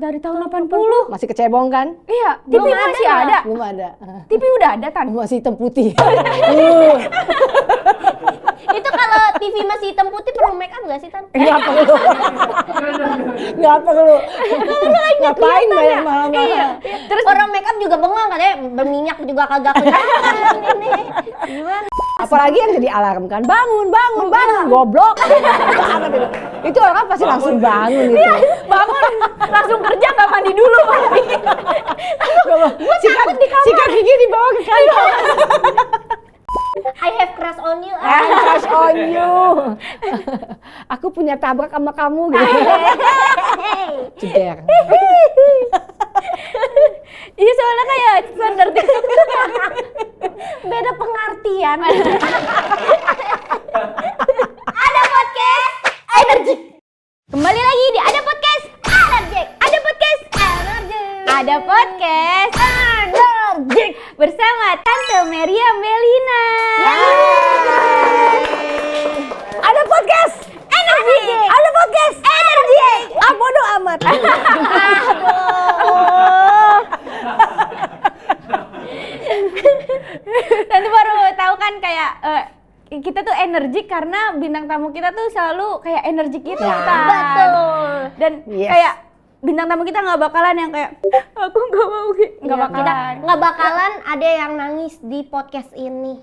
Dari tahun 80. Masih kecebong kan? Iya, TV masih ada. Belum ada. TV udah ada kan? Masih hitam putih. Itu kalau TV masih hitam putih perlu make up nggak sih, Tan? Nggak perlu. Nggak perlu. Ngapain banyak malam-malam? Iya. Terus orang make up juga bengong katanya, berminyak juga kagak kelihatan ini. Gimana? Apalagi yang jadi alarm kan, bangun, goblok. Itu orang pasti langsung bangun itu. Bangun, langsung kerja nggak mandi dulu. Sikat gigi dibawa ke kantor. I have crush on you. Crush on you. Aku punya tabrak sama kamu gitu. Ceder. Iya, soalnya kayak standar TikTok Beda pengertian. Ada podcast Energik. Kembali lagi di Ada Podcast Energik. Ada podcast Energik. Ada podcast Energik bersama Tante Meria Melina. Ada podcast Energik. Ada podcast Energik. bodoh amat. Tante baru tahu kan kayak kita tuh energik karena bintang tamu kita tuh selalu kayak energik gitu, Ya, Tan. betul. Dan Yes. kayak bintang tamu kita nggak bakalan yang kayak aku nggak mau, nggak Iya, bakalan. kita nggak bakalan ada yang nangis di podcast ini.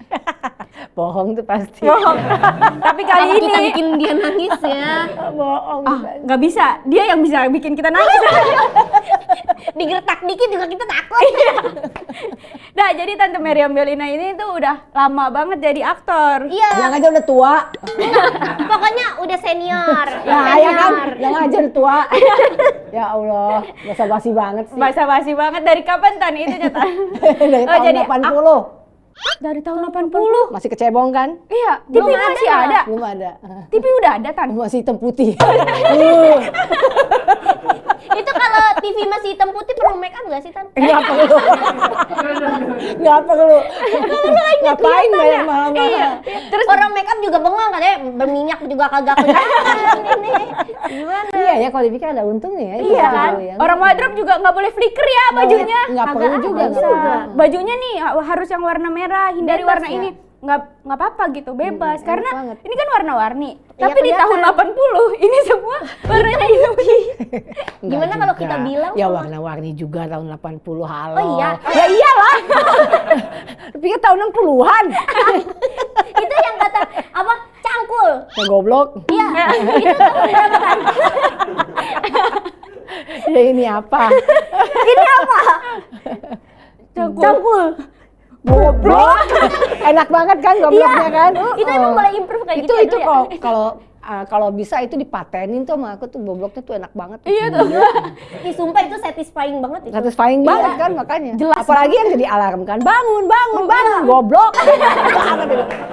Bohong tuh pasti. Bohong. Tapi kali Tapi kita ini bikin dia nangis ya. Bohong. nggak bisa. Dia yang bisa bikin kita nangis. Digertak dikit juga kita takut. Nah, jadi Tante Meria Melina ini tuh udah lama banget jadi aktor. Iya. Yang aja udah tua. Pokoknya udah senior. Nah, ya kan? Yang aja udah tua. Ya Allah, basa-basi banget sih. Basa-basi banget. Dari kapan, Tan? Itu nyata. Dari tahun jadi 80. Dari tahun 80. Masih kecebong kan? Iya, TV Belum masih ada. ada. Belum ada. TV udah ada, Tan. Masih hitam putih. Itu kalau TV masih hitam putih perlu make up nggak sih, Tan? Nggak perlu. Nggak perlu. Ngapain banyak malam-malam? Iya. Terus orang make up juga bengong katanya, berminyak juga kagak kelihatan ini. Gimana? Iya ya, kalau dipikir ada untungnya ya. Iya kan? Orang wardrobe juga nggak boleh flicker ya bajunya. Nggak perlu Agak juga. ada nggak juga. perlu. Bajunya nih harus yang warna merah, hindari Bebas warna ya? ini. Nggak apa-apa gitu, bebas. enak Karena banget. ini kan warna-warni. Iya, Tapi di tahun kelihatan. 80 ini semua warnanya hitam. Nggak Gimana kalau juga. kita bilang Ya sama- warna-warni juga tahun 80 halo. Oh iya. Ya iyalah. Pikir tahun 60-an. Itu yang kata apa? Cangkul. Ya goblok. Iya. Itu tahun berapa, Tan? Ya ini apa? Ini apa? Cangkul. Goblok. Enak banget kan gobloknya kan? Itu emang boleh improve kayak gitu. Itu ya, dulu ya? kalau bisa itu dipatenin tuh sama aku tuh gobloknya tuh enak banget. Iya tuh. Ih, sumpah itu satisfying banget itu. Satisfying banget kan makanya. Apalagi yang jadi alarm kan, bangun, goblok.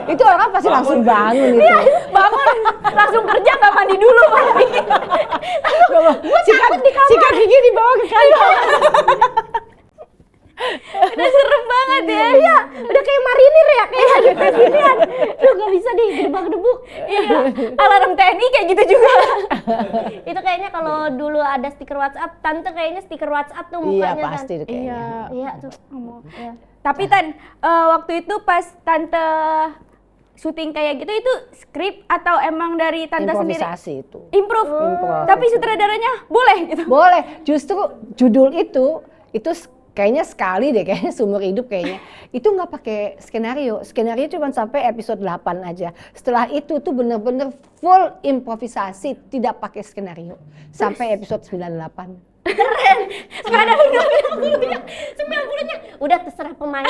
Itu orang pasti langsung bangun itu. Bangun, langsung kerja nggak mandi dulu. Sikat gigi dibawa ke kantor. Udah serem banget ya. Iya, udah kayak marinir ya, kayak lagi tes ginian. Duh, gak bisa deh, gedebak-gedebuk. Iya. Alarm TNI kayak gitu juga. Itu kayaknya kalau dulu ada stiker WhatsApp, Tante kayaknya stiker WhatsApp tuh Iya mukanya, pasti Tan. tuh kayaknya. Iya tuh. Iya. Tapi Tan, waktu itu pas Tante syuting kayak gitu itu skrip atau emang dari Tante sendiri? Improvisasi itu. Improve. Improv. Tapi sutradaranya boleh gitu. Boleh, justru judul itu kayaknya sekali deh, kayaknya seumur hidup kayaknya. Itu nggak pakai skenario. Skenario cuma sampai episode 8 aja. Setelah itu tuh bener-bener full improvisasi, tidak pakai skenario. Sampai episode 98. Nggak ada 90-nya. Udah terserah pemain.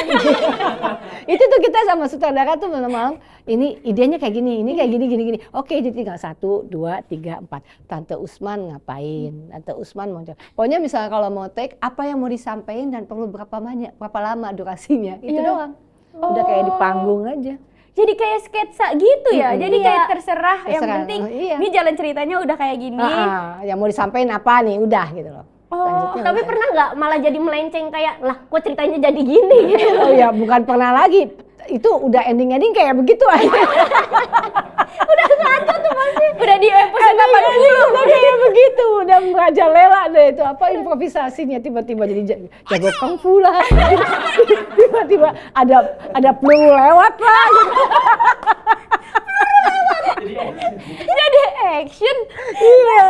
Itu tuh kita sama sutradara tuh memang ini idenya kayak gini, ini kayak gini. Oke, jadi tinggal 1, 2, 3, 4. Tante Usman ngapain? Tante Usman mau jawab. Pokoknya misalnya kalau mau take, apa yang mau disampaikan dan perlu berapa lama durasinya. Itu Iya. doang. Udah kayak di panggung aja. Jadi kayak sketsa gitu ya. Jadi kayak terserah. Yang Terserah. penting Iya. ini jalan ceritanya udah kayak gini. Yang mau disampaikan apa nih? Udah gitu loh. Lanjutnya Tapi udah. pernah nggak malah jadi melenceng kayak, lah kok ceritanya jadi gini? Oh ya, bukan pernah lagi. itu udah ending kayak begitu aja. Udah di episode 80. Udah kayak begitu, udah merajalela deh itu apa improvisasinya tiba-tiba jadi jago kungfu lah. Tiba-tiba ada peluru lewat lah. Jadi action. Iya.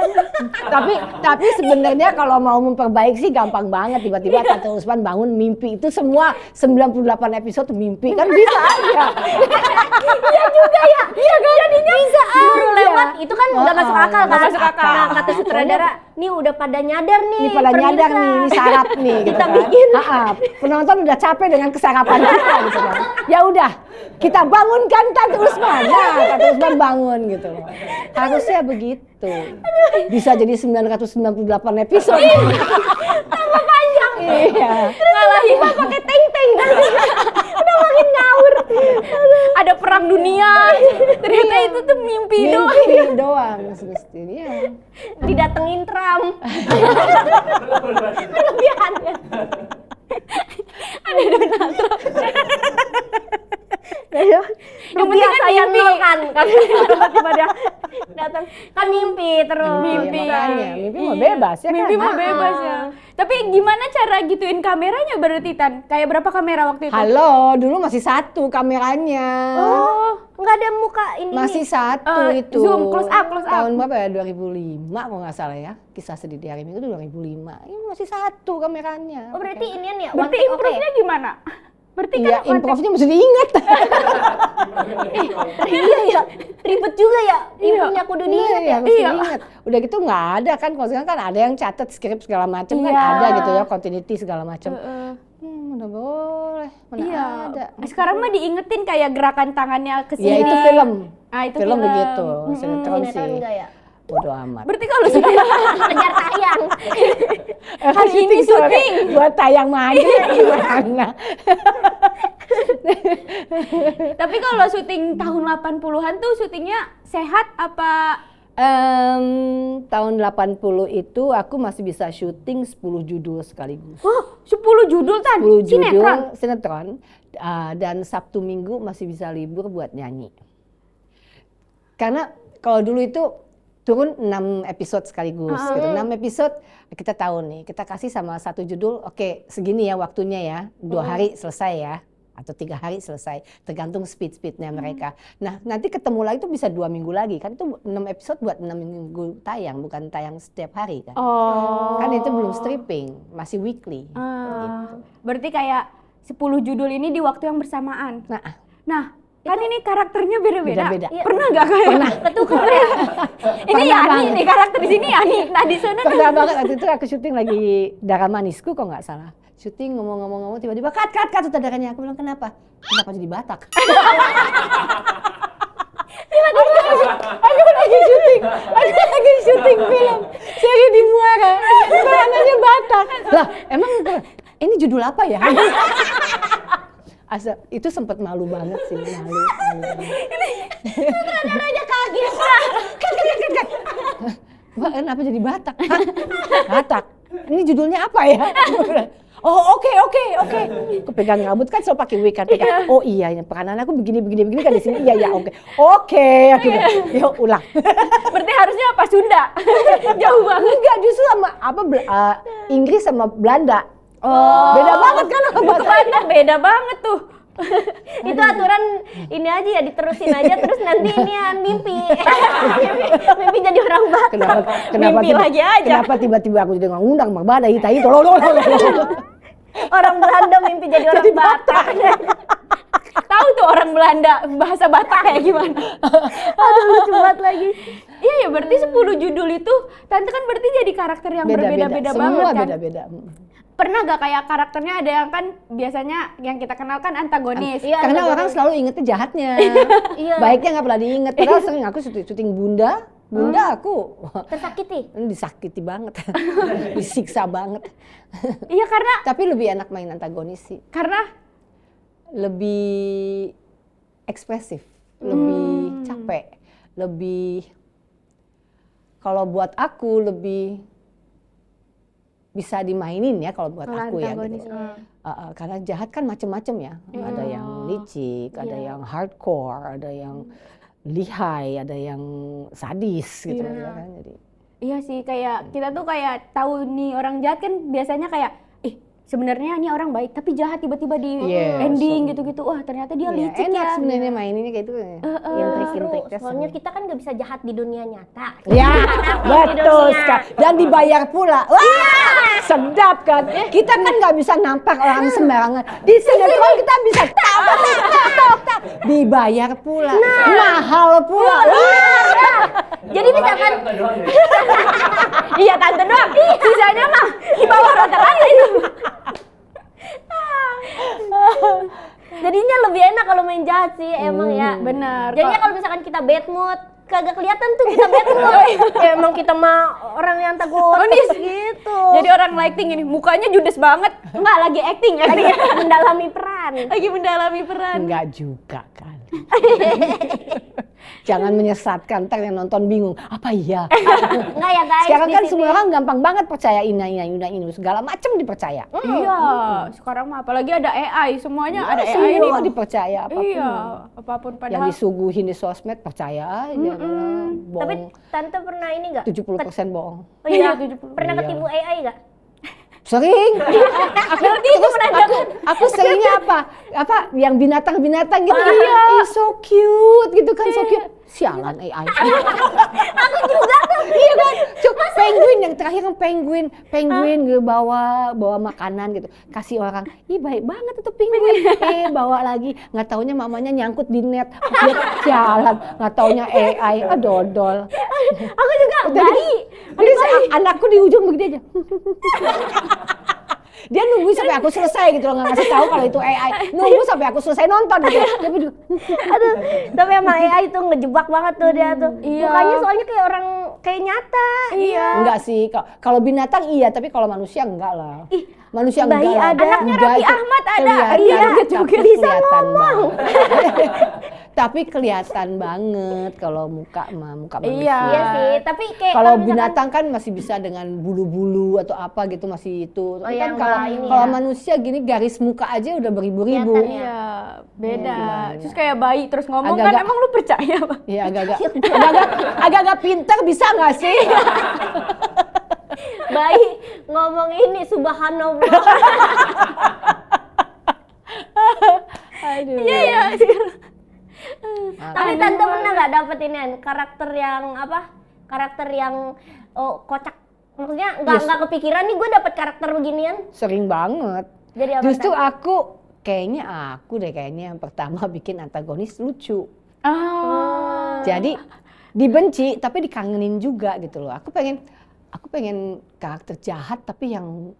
Tapi sebenarnya kalau mau memperbaiki sih gampang banget. Tiba-tiba Tante Usman bangun mimpi itu semua 98 episode mimpi kan bisa aja. Iya juga ya. Iya kan? Jadinya bisa peluru lewat. Itu kan nggak masuk akal kan? Nggak masuk akal. Nah, kata sutradara, nih udah pada nyadar nih. Ini pada nyadar nih, ini syarat nih gitu Kita kan. bikin. Penonton udah capek dengan kesarapan kita gitu kan. Ya udah, kita bangunkan Tante Usman. Nah, Tante Usman bangun gitu loh. Harusnya begitu. Bisa jadi 998 episode. Tambah panjang. Iya. Ngalahin pakai teng-teng. Udah makin ngawur. Ada perang dunia. Ternyata itu tuh mimpi doang. Mimpi doang semestinya. Didatengin Trump. Kelebihannya. Ada Donald Trump. Yang penting kan saya mimpi. nol kan tiba-tiba dia datang kan mimpi terus. Mimpi. Makanya, mimpi mau bebas ya Mimpi kan. mah bebas ya. Tapi gimana cara gituin kameranya berarti Tan? Kayak berapa kamera waktu itu? Halo, dulu masih satu kameranya. Oh, nggak ada muka ini. Masih satu itu. Zoom, close up. Tahun berapa ya? 2005 kalau nggak salah ya. Kisah Sedih di Hari Minggu itu 2005. Ini masih satu kameranya. Oh, berarti inian ya. Berarti one take, improve-nya gimana? Berarti Iya, kan improve-nya mesti diingat. Iya ya, ribet juga ya. Improve-nya kudu diingat ya. Mesti Iya. diingat. Udah gitu nggak ada kan, kalau sekarang kan ada yang catat skrip segala macam kan Iya. ada gitu ya, continuity segala macam. Udah boleh, mana Iya. ada. Sekarang mah diingetin kayak gerakan tangannya ke sini. Ya itu film. Ah, itu film begitu, sinetron Sinetron sih. enggak ya? Bodoh amat. Berarti kalau sudah Kejar tayang. Hari ini syuting. buat tayang aja gimana? Tapi kalau syuting tahun 80-an tuh syutingnya sehat apa? Tahun 80 itu aku masih bisa syuting 10 judul sekaligus. Oh, 10 judul Tan? 10 Sinetron? sinetron, dan Sabtu Minggu masih bisa libur buat nyanyi. Karena kalau dulu itu turun 6 episode sekaligus gitu. 6 episode kita tahu nih, kita kasih sama satu judul, oke, segini ya waktunya ya, 2 hari selesai ya, atau 3 hari selesai, tergantung speednya mereka. Nah, nanti ketemu lagi tuh bisa 2 minggu lagi, kan itu 6 episode buat 6 minggu tayang, bukan tayang setiap hari kan. Oh. Kan itu belum stripping, masih weekly. Berarti kayak 10 judul ini di waktu yang bersamaan. Nah, Kan ini karakternya beda-beda. Beda-beda. Iya. Pernah nggak kayak? Pernah. Ketukar ya? Ini Pernah Yani banget. nih, karakter di sini Yani. Nah di sana pernah banget waktu itu aku syuting lagi Darah Manisku kok nggak salah. Syuting ngomong-ngomong tiba-tiba cut sutradaranya. Aku bilang kenapa? Kenapa jadi Batak? Aku lagi syuting film seri di Muara. Namanya Batak. Lah, emang ini judul apa ya? Itu sempat malu banget sih, malu. Sutradaranya kaget. Wah, kenapa jadi Batak? Hah? Batak. Ini judulnya apa ya? Oh, oke. Kepegang rambut kan selalu pakai wig kan. Oh iya, peranan aku begini kan di sini. Iya, oke. Oke, aku bilang, yuk ulang. berarti harusnya apa? Sunda? Jauh banget. Enggak, justru sama Inggris sama Belanda. Oh. Beda banget kan sama Batak beda banget tuh. Itu aturan ini aja ya, diterusin aja terus nanti inian mimpi. Mimpi jadi orang Batak. Mimpi lagi aja. Kenapa tiba-tiba aku jadi ngundang Bang Bada itu? Orang Belanda mimpi jadi orang Batak. Tahu tuh orang Belanda bahasa Batak kayak gimana? Aduh lucu banget lagi. Iya ya, berarti 10 judul itu Tante kan berarti jadi karakter yang berbeda-beda banget Semua kan? beda-beda. Pernah gak kayak karakternya ada yang kan biasanya yang kita kenal kan antagonis. Iya, Karena antagonis. orang selalu ingetnya jahatnya. Iya. Baiknya nggak pernah diinget. Padahal sering aku syuting Bunda aku Tersakiti. disakiti banget, disiksa banget. Iya karena Tapi lebih enak main antagonis sih. Lebih ekspresif, lebih capek, lebih kalau buat aku lebih bisa dimainin ya kalau buat Kalau aku ya antagonis, gitu. Karena jahat kan macem-macem ya. Ada yang licik, ada yang hardcore, ada yang lihai, ada yang sadis gitu ya kan. Jadi Iya sih, kayak kita tuh kayak tahu nih orang jahat kan biasanya kayak sebenarnya ini orang baik tapi jahat tiba-tiba di ending gitu-gitu. Wah, ternyata dia licik enak ya. sebenarnya maininnya kayak itu. Intrik-intriknya Soalnya kita kan nggak bisa jahat di dunia nyata. Ya, betul sekali. Dan dibayar pula. Wah, sedap kan. Kita kan nggak bisa nampak orang sembarangan. Di sinetron kita bisa tak. Dibayar pula. Mahal pula. Jadi misalkan Iya, tante doang. Sisanya mah di bawah rata-rata itu. jadinya lebih enak kalau main jahat sih emang ya. Benar. Jadinya kalau misalkan kita bad mood, kagak kelihatan tuh kita bad mood. Ya, emang kita mah orang yang antagonis gitu. Jadi orang lighting ini mukanya judes banget. Enggak, lagi acting. Lagi mendalami peran. Lagi mendalami peran. Enggak juga kali. Jangan menyesatkan, ntar yang nonton bingung. Apa iya? Enggak ya guys. Sekarang di kan sini. semua orang gampang banget percaya ini, segala macam dipercaya. Iya, sekarang mah apalagi ada AI, semuanya ada AI Semua nih. dipercaya apapun. Iya, apapun Yang padahal. disuguhin di sosmed percaya aja. Tapi Bohong. tante pernah ini enggak? 70% bohong. Oh iya, 70. pernah Iya. ketipu AI enggak? Sering. Berarti itu Aku seringnya apa yang binatang-binatang gitu. Iya. So cute gitu kan, so cute. Sialan AI. Aku juga tuh. Iya kan? Penguin yang terakhir kan penguin gitu bawa makanan gitu. Kasih orang, ih baik banget itu penguin. Bawa lagi, nggak taunya mamanya nyangkut di net. Dia sialan, nggak taunya AI. Dodol. Aku juga bayi. Jadi anakku di ujung begitu aja. Dia nunggu sampai aku selesai gitu loh, nggak ngasih tahu kalau itu AI. Nunggu sampai aku selesai nonton gitu. Tapi Aduh, tapi emang AI itu ngejebak banget tuh dia tuh. Iya. Mukanya soalnya kayak orang kayak nyata. Iya. enggak sih, kalau binatang iya, tapi kalau manusia enggak lah. Ih, Manusia bayi enggak lah. ada. Anaknya Enggak, Raffi itu Ahmad ada. kelihatan, Iya, tapi juga bisa kelihatan banget. Tapi kelihatan banget kalau muka manusia. Iya sih, tapi kayak Kalau misalkan- binatang kan masih bisa dengan bulu-bulu atau apa gitu masih itu. Tapi iya, kan kalau enggak, ini kalau ya. manusia gini garis muka aja udah beribu-ribu. Kelihatan ya. Iya, beda. gimana? Terus kayak bayi terus ngomong Agak-agak- kan emang lu percaya, Bang? Iya agak-agak pintar bisa nggak sih? bayi ngomong ini subhanallah. Aduh. Iya. Tapi tante pernah nggak dapet ini karakter yang apa? Karakter yang kocak. Maksudnya nggak kepikiran nih gue dapet karakter beginian. Sering banget. Jadi apa? Justru Tante? aku deh kayaknya yang pertama bikin antagonis lucu. Oh. Jadi dibenci tapi dikangenin juga gitu loh. Aku pengen karakter jahat tapi yang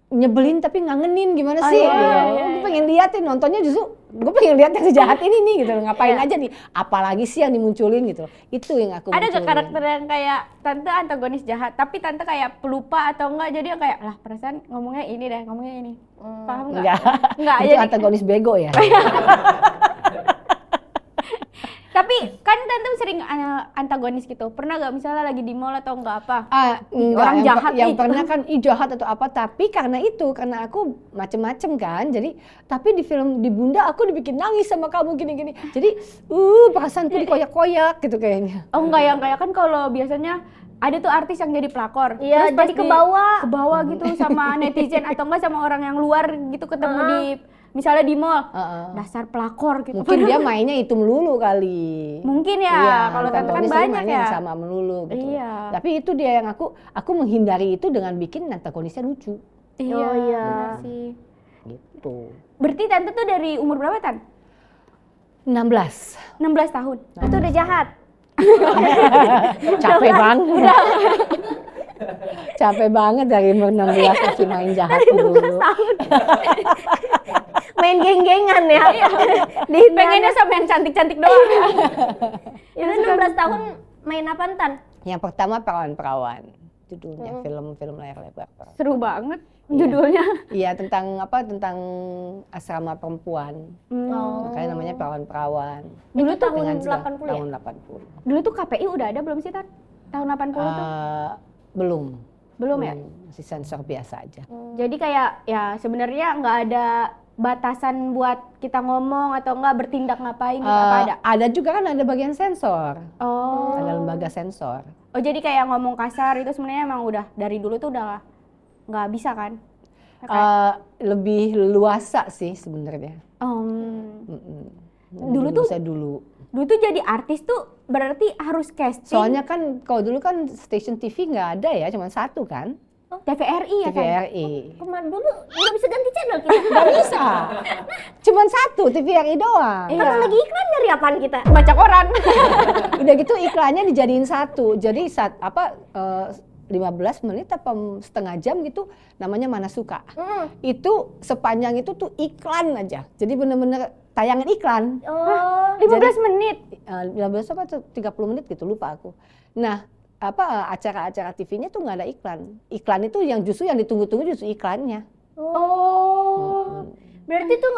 nyebelin tapi ngangenin gimana sih? iya, Gitu. iya, Gue pengen lihat nih nontonnya justru gue pengen lihat yang sejahat ini nih gitu loh. Ngapain aja nih? Apalagi sih yang dimunculin gitu loh. Itu yang aku Ada gak munculin. karakter yang kayak tante antagonis jahat, tapi tante kayak pelupa atau enggak, jadi yang kayak lah perasaan ngomongnya ini deh, ngomongnya ini. Paham nggak? Enggak. Enggak, Itu jadi antagonis bego ya. tapi kan tante sering antagonis gitu. Pernah gak misalnya lagi di mall atau enggak apa? Enggak, Orang jahat yang nih. pernah kan jahat atau apa, tapi karena aku macem-macem kan, jadi tapi di film di Bunda aku dibikin nangis sama kamu gini-gini, jadi perasaanku dikoyak-koyak gitu kayaknya. Oh enggak, yang kayak kan kalau biasanya ada tuh artis yang jadi pelakor. Iya, terus pas jadi ke bawah. ke bawah gitu sama netizen atau enggak sama orang yang luar gitu ketemu di misalnya di mall. Dasar pelakor gitu. Mungkin dia mainnya itu melulu kali. Mungkin ya, Iya, kalau tante kan antagonis dia banyak mainnya ya. yang sama melulu gitu. Iya. Tapi itu dia yang aku menghindari itu dengan bikin antagonisnya lucu Iya, Oh, iya. benar sih. gitu. Berarti tante tuh dari umur berapa, Tan? 16. 16 tahun. Itu udah jahat. Capek banget. Capek banget dari umur 16 masih main jahat dulu. Main geng-gengan ya. Di Pengennya sama yang cantik-cantik doang. itu 16 tahun main apa Tan? Yang pertama Perawan-Perawan. Judulnya film layar lebar. Seru banget judulnya. Iya, tentang asrama perempuan. Makanya namanya Perawan-Perawan. Dulu tuh Dengan tahun segala- 80 ya? Tahun 80. Dulu tuh KPI udah ada belum sih, Tan? Tahun 80 tuh? Belum. Belum ya? Masih sensor biasa aja. Jadi kayak ya sebenarnya nggak ada batasan buat kita ngomong atau enggak bertindak ngapain gitu, apa ada? Ada juga kan ada bagian sensor. Oh. Ada lembaga sensor. Oh jadi kayak ngomong kasar itu sebenarnya emang udah dari dulu tuh udah nggak bisa kan? Lebih luasa sih sebenarnya. Dulu tuh- saya dulu. Dulu tuh jadi artis tuh berarti harus casting. Soalnya kan kalau dulu kan stasiun TV nggak ada ya, cuma satu kan. TVRI ya kan? TVRI. Kemarin dulu nggak bisa ganti channel kita. Nggak bisa. Cuman satu TVRI doang. Iya. Kalau lagi iklan nyari apaan kita? Baca koran. Udah gitu iklannya dijadiin satu. Jadi 15 menit apa setengah jam gitu namanya Mana Suka. Itu sepanjang itu tuh iklan aja. Jadi bener-bener tayangan iklan. Oh. 15 menit. 15 apa 30 menit gitu lupa aku. Nah, acara-acara TV-nya tuh nggak ada iklan. Iklan itu yang justru yang ditunggu-tunggu justru iklannya. Oh. Berarti tuh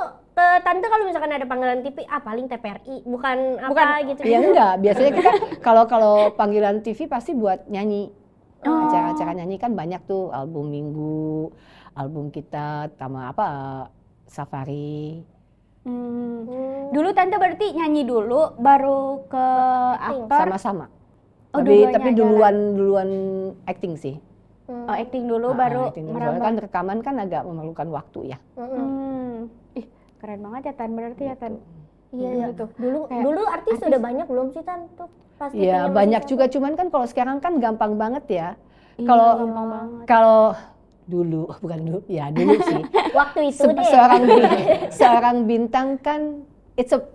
tante kalau misalkan ada panggilan TV, paling TVRI, bukan apa gitu. Ya enggak, biasanya kita kalau panggilan TV pasti buat nyanyi. Acara-acara nyanyi kan banyak tuh, album minggu, album kita, sama safari. Dulu tante berarti nyanyi dulu baru ke aktor. Sama-sama. Oh, Tapi dua-duanya duluan acting sih. Oh, acting dulu baru Acting dulu. Soalnya kan rekaman kan agak memerlukan waktu ya. Ih, keren banget ya Tan berarti ya Tan. Iya. Gitu. Dulu artis udah banyak belum sih Tan tuh? Pas Iya TV-nya banyak masih juga, cuman kan kalau sekarang kan gampang banget ya. Iya, Kalau gampang banget. kalau dulu bukan dulu ya dulu sih. waktu itu deh. seorang bintang kan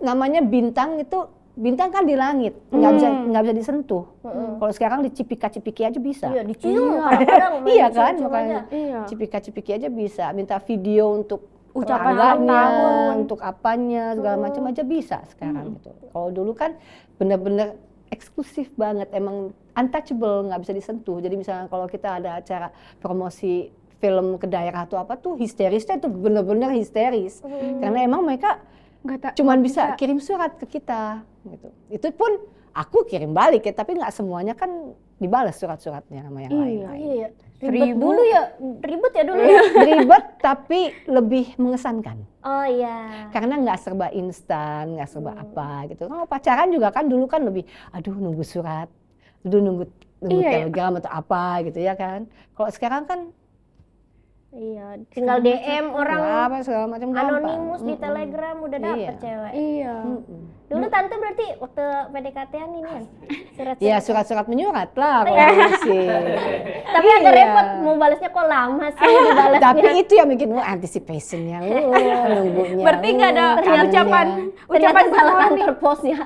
namanya bintang itu bintang kan di langit, nggak bisa disentuh. Kalau sekarang dicipika-cipiki aja bisa. Iya, dicium kadang-kadang. Iya kan, cium-cium makanya aja. Iya. cipika-cipiki aja bisa. Minta video untuk Ucapan tetangganya, ulang tahun. untuk apanya segala macam aja bisa sekarang gitu. Kalau dulu kan bener-bener eksklusif banget, emang untouchable, nggak bisa disentuh. Jadi misalnya kalau kita ada acara promosi film ke daerah atau apa tuh histerisnya tuh bener-bener histeris. Karena emang mereka cuman bisa kirim surat ke kita gitu. Itu pun aku kirim balik ya, tapi nggak semuanya kan dibalas surat-suratnya sama yang lain. Iya. Ribet dulu ya, ribet ya dulu ya. Ribet tapi lebih mengesankan. Oh iya. Karena nggak serba instan, nggak serba apa gitu. Kalau pacaran juga kan dulu kan lebih, aduh nunggu surat, nunggu telegram atau apa gitu ya kan. Kalau sekarang kan Iya, tinggal DM orang apa segala macam gampang. anonimus di Telegram udah dapet cewek. Iya. Dulu tante berarti waktu PDKT-an ini kan surat-surat. Ya surat-surat menyurat lah kalau dulu sih. Tapi agak repot mau balasnya kok lama sih dibalasnya. Tapi itu yang bikin anticipationnya nunggunya. Berarti nggak ada kangennya. ucapan Ternyata salah permohonan. kantor posnya.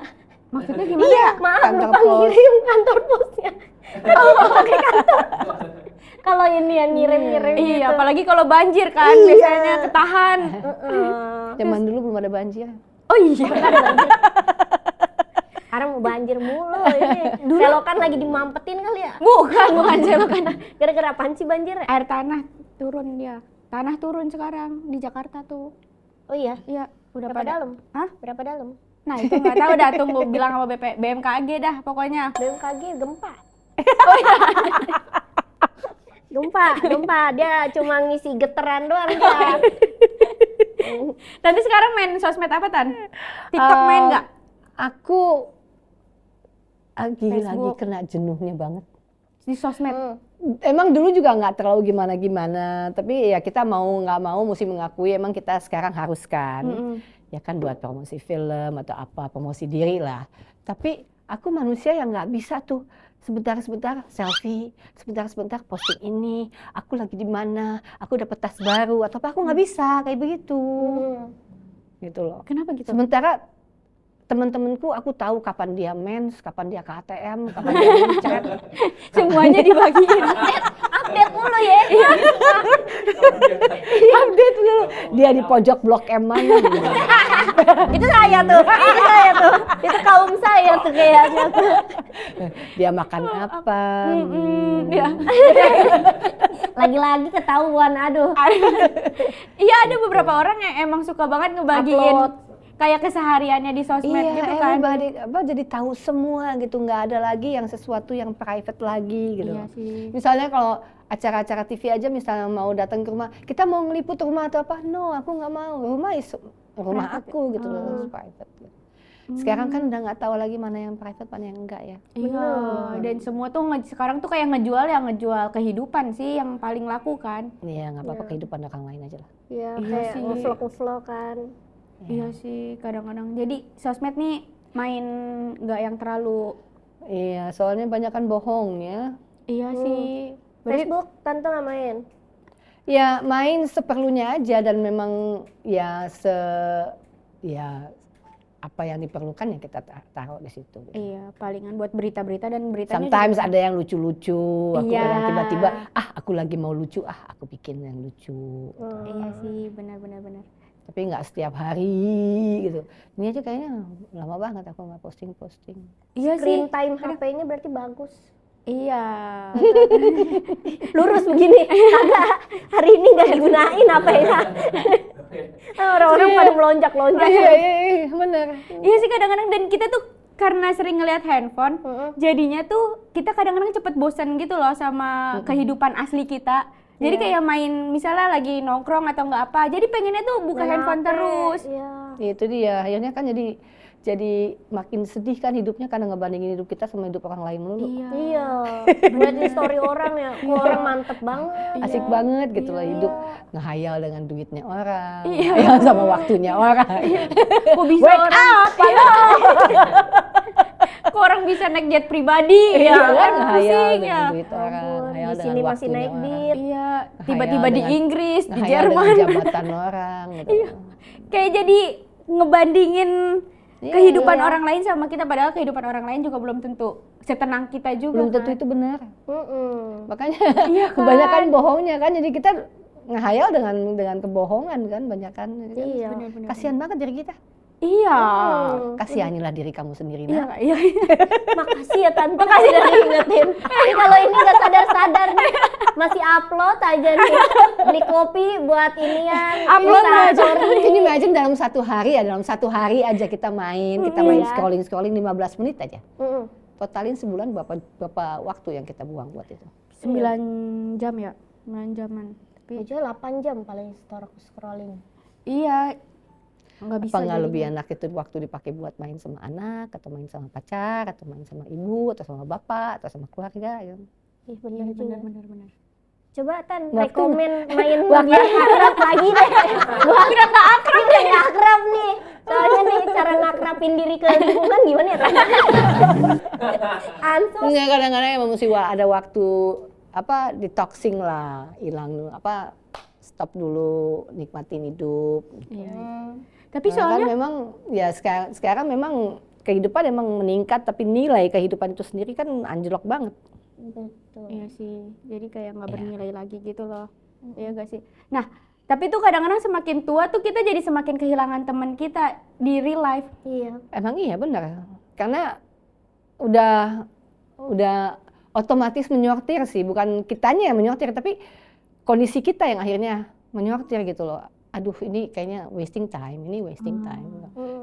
Maksudnya gimana? Iya, maaf Kantor lupa pos. ngirim kantor posnya. Pakai kantor pos. Kalau ini yang ngirim-ngirim gitu. Iya, apalagi kalau banjir kan biasanya ketahan. Zaman dulu belum ada banjir. Oh iya. Sekarang mau banjir mulu ini. Selokan lagi dimampetin kali ya. Bukan selokan. Gara-gara apaan sih banjir ya? Air tanah turun dia. Tanah turun sekarang di Jakarta tuh. Oh iya. Iya, udah Berapa pada. dalam? Hah? Berapa dalam? Nah, itu nggak tahu dah, tunggu bilang sama BMKG dah pokoknya. BMKG gempa. Gempa. Dia cuma ngisi geteran doang dia. Tadi sekarang main sosmed apa Tan? TikTok main nggak? Aku lagi Facebook. kena jenuhnya banget. Di sosmed. Emang dulu juga nggak terlalu gimana-gimana, tapi ya kita mau nggak mau mesti mengakui emang kita sekarang harus kan, ya kan buat promosi film atau apa, promosi diri lah. Tapi aku manusia yang nggak bisa tuh sebentar-sebentar selfie, sebentar-sebentar posting ini, aku lagi di mana, aku dapat tas baru atau apa, aku nggak bisa kayak begitu, gitu loh. Kenapa gitu? Sementara teman-temanku aku tahu kapan dia mens, kapan dia ke ATM, kapan dia mencet. Semuanya dibagiin. Update mulu ya. Update dulu. Dia di pojok blok M mana gitu. Itu saya tuh. Itu kaum saya tuh kayaknya tuh. Dia makan apa? Dia. Lagi-lagi ketahuan, aduh. Iya, ada beberapa orang yang emang suka banget ngebagiin Upload. kayak kesehariannya di sosmed Iya, gitu kan. everybody jadi tahu semua gitu, nggak ada lagi yang sesuatu yang private lagi gitu. Iya sih. Misalnya kalau acara-acara TV aja misalnya mau datang ke rumah, kita mau ngeliput rumah atau apa? No, aku nggak mau. Rumah aku gitu loh, private. Gitu. Sekarang kan udah nggak tahu lagi mana yang private, mana yang enggak ya. Iya, dan semua tuh sekarang tuh kayak ngejual kehidupan sih yang paling laku kan. Iya, nggak apa-apa, kehidupan orang lain aja lah. Iya, Iya kayak sih. ngevlog kan. Iya sih, kadang-kadang. Jadi sosmed nih main nggak yang terlalu. Iya, soalnya banyak kan bohong ya. Iya sih. Facebook tante nggak main. Ya main seperlunya aja dan memang ya apa yang diperlukan ya kita taruh di situ. Iya, palingan buat berita-berita dan beritanya Sometimes juga. ada yang lucu-lucu, aku Iya. kadang tiba-tiba aku lagi mau lucu, aku bikin yang lucu. Iya sih, benar-benar. Tapi nggak setiap hari gitu. Ini aja kayaknya lama banget aku nggak posting. Iya Screen sih. time HP-nya berarti bagus. Iya. Lurus begini. Kagak. Hari ini nggak digunain HP-nya. Orang-orang pada melonjak-lonjak. Iya, bener. Iya sih kadang-kadang, dan kita tuh karena sering ngeliat handphone, jadinya tuh kita kadang-kadang cepet bosan gitu loh sama kehidupan asli kita. Jadi kayak main misalnya lagi nongkrong atau nggak apa, jadi pengennya tuh buka handphone terus. Iya. Itu dia, akhirnya kan jadi makin sedih kan hidupnya karena ngebandingin hidup kita sama hidup orang lain melulu. Iya. Berarti story orang ya, kok orang mantep banget. Asik banget gitu loh hidup, ngehayal dengan duitnya orang, ngehayal sama waktunya orang. Kok bisa kok orang bisa naik jet pribadi? Iya kan, Kan ngehayal pusing dengan ya. duit orang, ngehayal Di dengan sini masih waktunya naik orang. beat. Iya, Ngehayal tiba-tiba di dengan- Inggris, di ngehayal Jerman. dengan jabatan orang gitu. Kayak jadi ngebandingin kehidupan orang lain sama kita, padahal kehidupan orang lain juga belum tentu setenang kita juga. Belum tentu kan? itu benar. Makanya Iya kan? kebanyakan bohongnya kan, jadi kita ngehayal dengan kebohongan kan, banyak kan. Iya. Benar-benar. Kasihan banget diri kita. Iya. Kasihanilah diri kamu sendiri. Iya, Nah. iya. Makasih ya tante, makasih udah diingetin. Ini kalau ini nggak sadar-sadar nih, masih upload aja nih. Beli kopi buat inian. Upload aja. Ini imagine dalam satu hari aja kita main scrolling 15 menit aja. Totalin sebulan berapa waktu yang kita buang buat itu? 9 jam ya, 9 jaman. Tapi Aja 8 jam paling store aku scrolling. iya, nggak bisa. Apa nggak jadinya. lebih enak itu waktu dipakai buat main sama anak, atau main sama pacar, atau main sama ibu, atau sama bapak, atau sama keluarga ya. Ih bener juga. Bener. Coba Tan, Waktu- rekomen main biar akrab lagi deh. Gua udah gak akrab nih. Udah akrab nih. Soalnya nih cara ngakrapin diri ke lingkungan gimana ya Tan? Ansos. Enggak, kadang-kadang emang mesti ada waktu detoxing lah, hilang stop dulu, nikmatin hidup. Iya. Tapi Nah, soalnya kan memang ya sekarang memang kehidupan emang meningkat, tapi nilai kehidupan itu sendiri kan anjlok banget. Betul. iya sih, jadi kayak nggak bernilai lagi gitu loh. Iya gak sih? Nah, tapi tuh kadang-kadang semakin tua tuh kita jadi semakin kehilangan teman kita di real life. Iya. Emang iya benar, karena udah otomatis menyortir sih, bukan kitanya yang menyortir, tapi kondisi kita yang akhirnya menyortir gitu loh. Aduh ini kayaknya wasting time.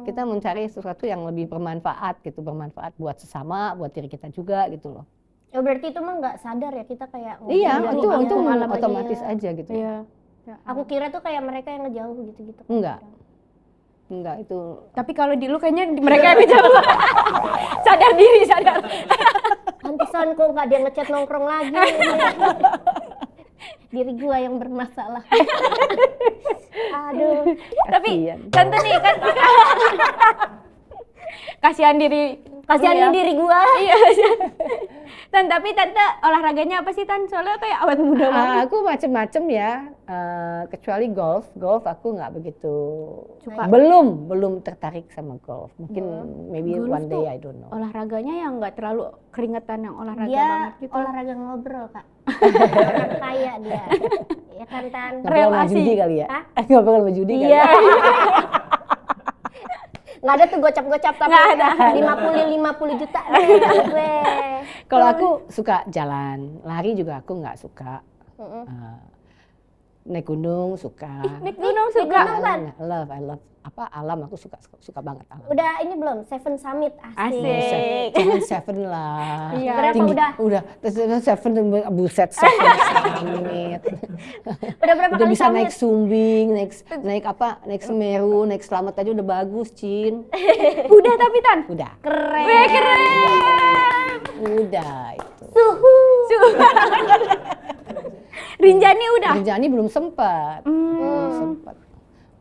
Kita mencari sesuatu yang lebih bermanfaat gitu, bermanfaat buat sesama, buat diri kita juga gitu loh. Oh, berarti itu mah nggak sadar ya kita kayak Iya, ngobrol itu gitu malam aja otomatis ya. aja gitu. Iya. Aku kira tuh kayak mereka yang ngejauh gitu-gitu. Enggak itu. Tapi kalau di lu kayaknya mereka yang kejauh. Sadar diri, sadar. Pantesan kok nggak dia ngechat nongkrong lagi. Diri gua yang bermasalah. Aduh. Tapi Kasian. tante nih kan kasihan diri. Kasihanin diri gua. Iya. Tan, tapi tante olahraganya apa sih Tan? Soalnya kayak awet muda banget. Aku macem-macem ya, kecuali golf aku nggak begitu Suka. belum tertarik sama golf. Mungkin maybe Golf one day tuh I don't know. Olahraganya yang nggak terlalu keringetan, yang olahraga Dia banget gitu. olahraga ngobrol, Kak. Anak kaya dia. Ya kan Tan? Ngobrol sama relasi. judi kali ya? Hah? Ngobrol sama judi kali Iya. ya? Nggak ada tuh gocap-gocap tapi Nggak ada. 50 juta deh gue. Kalau aku suka jalan, lari juga aku nggak suka. naik gunung suka. Naik gunung Naik suka. gunung, Pan. I love apa alam, aku suka banget alam. Udah ini belum? Seven Summit, Asik. Jangan seven lah. Iya. Berapa udah? Terus seven buset seven summit. Udah berapa Udah kali bisa summit? naik Sumbing, naik Semeru, naik Slamet aja udah bagus, Cin. Udah tapi Tan. Udah. Keren. Weh, keren. Udah itu. Suhu. Rinjani udah. Rinjani belum sempat. Hmm. Belum sempat.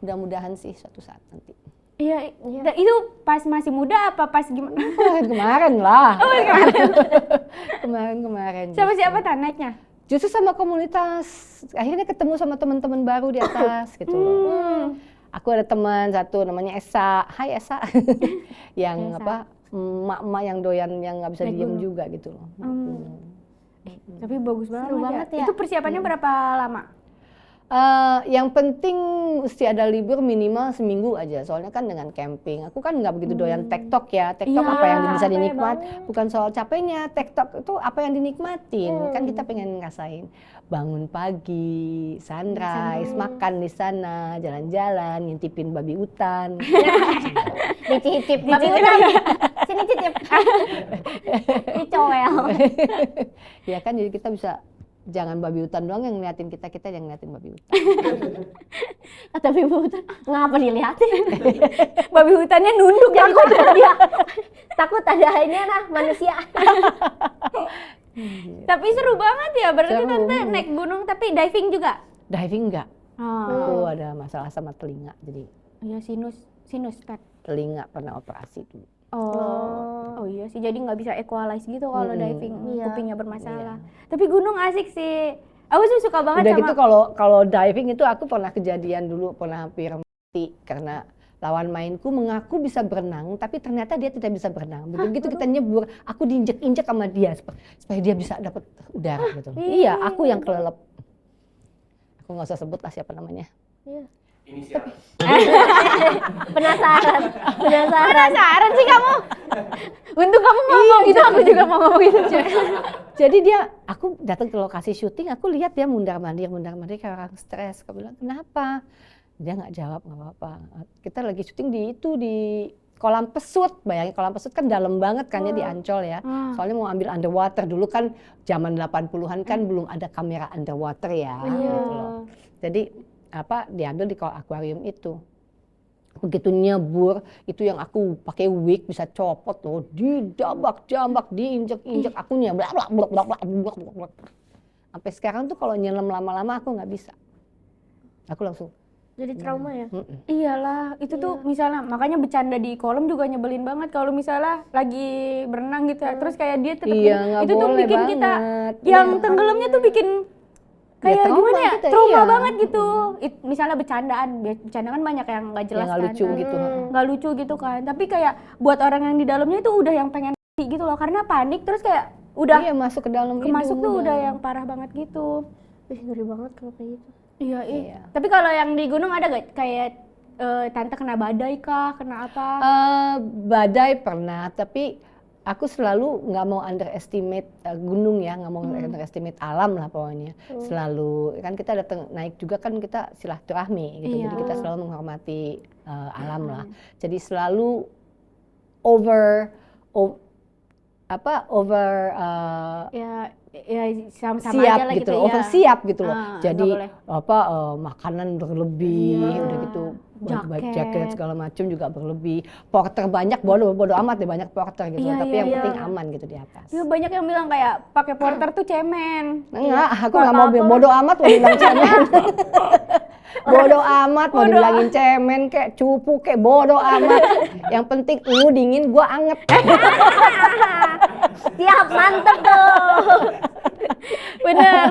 Mudah-mudahan sih suatu saat nanti. Iya, itu pas masih muda apa pas gimana? Kemarin lah. Kemarin. Sama siapa Tan naiknya? Justru sama komunitas. Akhirnya ketemu sama teman-teman baru di atas gitu loh. Aku ada teman satu namanya Esa. Hai Esa. Yang Esa. apa? Emak-emak yang doyan yang nggak bisa Naik diem gunung. juga gitu loh. Tapi bagus banget. Seru banget ya. Itu persiapannya berapa lama? Yang penting mesti ada libur minimal seminggu aja. Soalnya kan dengan camping, aku kan nggak begitu doyan tektok ya. Tektok Iya, apa yang bisa capek dinikmat, banget. bukan soal capeknya. Tektok itu apa yang dinikmatin. Kan kita pengen ngerasain bangun pagi, sunrise, makan di sana, jalan-jalan, ngintipin babi hutan. Dicicip. Babi hutan. Sini cicip. Dicowel. Ya kan jadi kita bisa jangan babi hutan doang yang ngeliatin kita yang ngeliatin babi hutan. Kata babi hutan, ngapa dilihatin? Babi hutannya nunduk Takut dia. Takut ada ini manusia. Tapi seru banget ya. Berarti Seru. Tante naik gunung tapi diving juga. Diving enggak, Oh. aku ada masalah sama telinga, jadi Iya sinus Tan. telinga pernah operasi dulu. Oh iya sih, jadi nggak bisa equalize gitu kalau diving, Iya. kupingnya bermasalah. Tapi gunung asik sih. Aku sih suka banget Udah sama. gitu kalau diving itu aku pernah kejadian dulu, pernah hampir mati karena lawan mainku mengaku bisa berenang, tapi ternyata dia tidak bisa berenang. Begitu kita nyebur, aku diinjek-injek sama dia supaya dia bisa dapat udara gitu. Iya, aku yang kelelep. Aku nggak usah sebut lah siapa namanya. Penasaran. Penasaran sih kamu. Untuk kamu ngomong itu aku juga mau ngomong gitu. Jadi aku datang ke lokasi syuting, aku lihat dia mundar-mandir kayak orang stres. Aku bilang, kenapa? Dia nggak jawab, nggak apa-apa. Kita lagi syuting di kolam pesut. Bayangin kolam pesut kan dalam banget kan ya di Ancol ya. Soalnya mau ambil underwater. Dulu kan zaman 80-an kan belum ada kamera underwater ya. Gitu loh. Jadi diambil di akuarium itu. Begitu nyebur, itu yang aku pakai wig bisa copot loh, didabak-jambak, diinjek-injek, akunya blak. Sampai sekarang tuh kalau nyelam lama-lama aku nggak bisa. Aku langsung. Jadi trauma ya? Iyalah, itu tuh misalnya makanya bercanda di kolam juga nyebelin banget kalau misalnya lagi berenang gitu ya. Terus kayak dia tetap Iya, nggak itu tuh boleh bikin kita banget. yang Iya. tenggelamnya tuh bikin kayak trauma gimana ya? kita, Trauma iya. banget gitu. Misalnya bercandaan kan banyak yang nggak jelas Yang nggak kan. lucu gitu. Nggak lucu gitu kan. Tapi kayak buat orang yang di dalamnya itu udah yang pengen mati gitu loh karena panik terus kayak udah Iya, masuk ke dalam masuk hidung tuh udah yang parah banget gitu. Ih, ngeri banget kalau kayak gitu. Iya, Iya. Tapi kalau yang di gunung ada gak kayak tante kena badai kah, kena apa? Badai pernah, tapi aku selalu nggak mau underestimate gunung ya, nggak mau underestimate alam lah pokoknya. Selalu kan kita datang naik juga kan kita silaturahmi gitu, Iya. jadi kita selalu menghormati alam lah. Jadi selalu over Ya sama-sama siap aja lah gitu, gitu, over ya. siap gitu loh. Nggak Jadi boleh. makanan berlebih, udah gitu jaket segala macam juga berlebih. Porter banyak, bodo amat deh banyak porter gitu. Iya, Tapi iya, yang iya. penting aman gitu di atas. Iya banyak yang bilang kayak pakai porter tuh cemen. Enggak, aku nggak mau bodo amat mau dibilang cemen. Bodo amat mau dibilangin cemen kayak cupu kayak bodo amat. Yang penting lu dingin, gua anget. Siap, mantep tuh. Bener.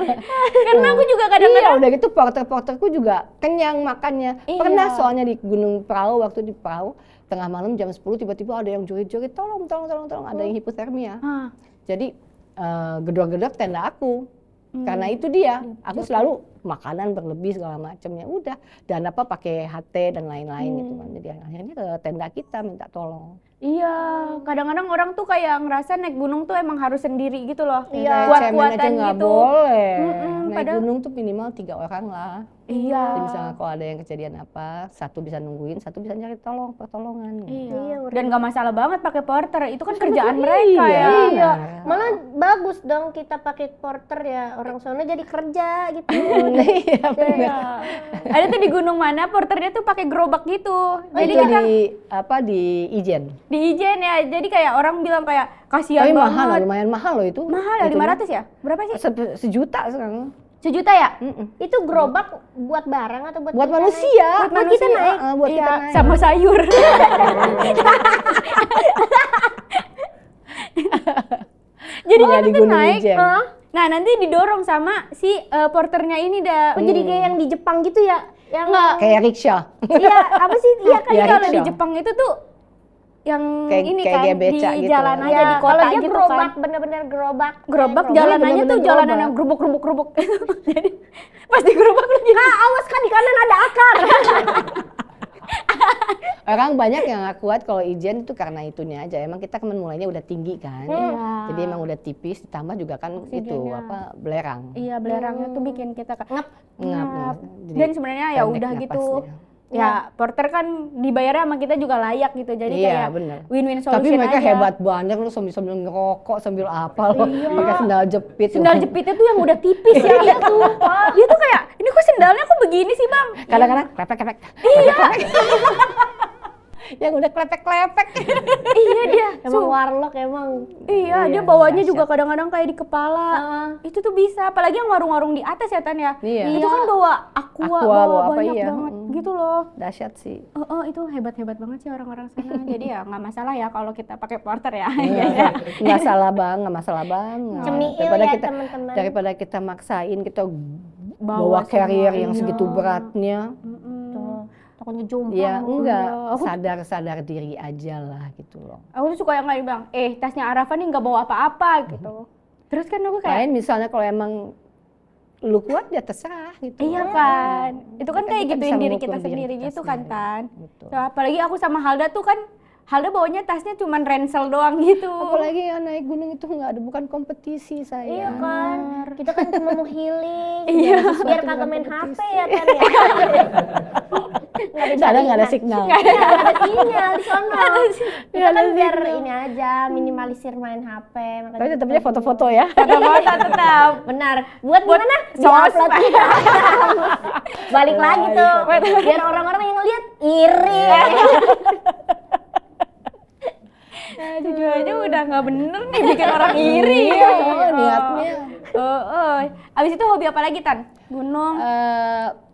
Karena aku juga kadang-kadang Iya, udah gitu porter-porterku juga kenyang makannya. Iya. Pernah soalnya di Gunung Prau, waktu di Prau, tengah malam jam 10 tiba-tiba ada yang joget-joget, tolong, ada yang hipotermia. Jadi gedor-gedor tenda aku. Karena itu dia, aku selalu makanan berlebih segala macamnya. Udah, dan apa pakai HT dan lain-lain gitu kan. Jadi akhirnya ke tenda kita minta tolong. Iya, kadang-kadang orang tuh kayak ngerasa naik gunung tuh emang harus sendiri gitu loh. Iya. Kayak cemen aja Kuat-kuatan nggak gitu. boleh. Naik padahal- gunung tuh minimal 3 orang lah. Iya. Jadi misalnya kalau ada yang kejadian apa, satu bisa nungguin, satu bisa nyari pertolongan. Iya. Dan gak masalah banget pakai porter, itu kan kerjaan mereka Iya. ya. Iya, malah bagus dong kita pakai porter ya, orang sono jadi kerja gitu. Iya benar. Iya. Ada tuh di gunung mana porternya tuh pakai gerobak gitu. Jadi Itu kita di Ijen. di Ijen ya, jadi kayak orang bilang kayak kasihan Tapi banget. mahal loh, lumayan mahal loh itu. Mahal ya, Itunya. 500 ya? Berapa sih? Sejuta sekarang. 1 juta ya? Itu gerobak buat barang atau buat Buat kita manusia. naik? Buat kita naik. Buat Iya, kita naik. sama sayur. Jadi Nggak kita di tuh Gunung naik, Ijen. nah nanti didorong sama si porternya ini dah. Oh, jadi kayak yang di Jepang gitu ya? Yang Kayak rickshaw. iya, apa sih? Iya kan Iya, Kalau di rickshaw. Jepang itu tuh yang ini kayak kan kayak beca di gitu. jalan Ya, aja di kota kalau dia gitu gerobak, kan. bener-bener gerobak. Gerobak Kayak jalanannya tuh bener-bener jalanan gerobak. yang gerubuk. Jadi pas di gerobak lu gini. Awas kan di kanan ada akar. Orang banyak yang nggak kuat kalau Ijen itu karena itunya aja. Emang kita kan mulainya udah tinggi kan. Iya. Jadi emang udah tipis, ditambah juga kan itu Oksigennya. belerang. Iya, belerangnya tuh bikin kita Ngap. Jadi Dan sebenarnya ya pendek udah gitu. napasnya. Ya, porter kan dibayarnya sama kita juga layak gitu. Jadi Iya, kayak bener. win-win solution Tapi mereka aja. hebat banget lu sambil ngerokok, sambil apa loh. Pakai sendal jepit. Sendal jepitnya tuh yang udah tipis ya. Iya sumpah. Dia tuh kayak, ini kok sendalnya kok begini sih, Bang? Kadang-kadang klepek-klepek. Iya. Yang udah klepek-klepek. Iya dia. Emang warlock emang. Iya, dia Iya, bawanya dahsyat. juga kadang-kadang kayak di kepala. Itu tuh bisa, apalagi yang warung-warung di atas ya Tan ya. Iya. Itu kan bawa aqua, Aqua, bawa bawa apa, banyak iya. banget gitu loh. Dahsyat sih. Itu hebat-hebat banget sih orang-orang sana. Jadi ya nggak masalah ya kalau kita pakai porter ya. Nggak salah bang, nggak masalah banget. Cemil Daripada ya, kita teman-teman. daripada kita maksain kita Bawa bawa carrier semua, yang iya. segitu beratnya. Tuh, takutnya jomplang. Ya enggak, Iya. sadar diri aja lah gitu loh. Aku tuh suka yang kayak bilang, tasnya Arafah nih nggak bawa apa-apa gitu. Terus kan aku kayak, Lain misalnya kalau emang lu kuat ya terserah gitu. iya kan. Itu kan Kita kayak bisa gituin diri mengukur kita diri sendiri kita gitu kan sendiri. Tan. Betul. So, apalagi aku sama Halda tuh kan, Halda bawanya tasnya cuman ransel doang gitu. Apalagi yang naik gunung itu nggak ada, bukan kompetisi saya. Iya kan, kita kan cuma mau healing, Iya. biar kagak main HP ya kan ya. Di sana nggak ada signal. Nggak ada sinyal di sono. Kita Nggak ada kan biar signal. ini aja, minimalisir main HP. makanya Tapi kita tetapnya foto-foto ya. Foto-foto tetap. Benar. Buat gimana? sosmed. Di-upload. Balik lagi tuh, biar orang-orang yang ngeliat iri. Jujur aja udah nggak bener nih bikin orang iri. Iya, niatnya. Abis itu hobi apa lagi Tan? Gunung.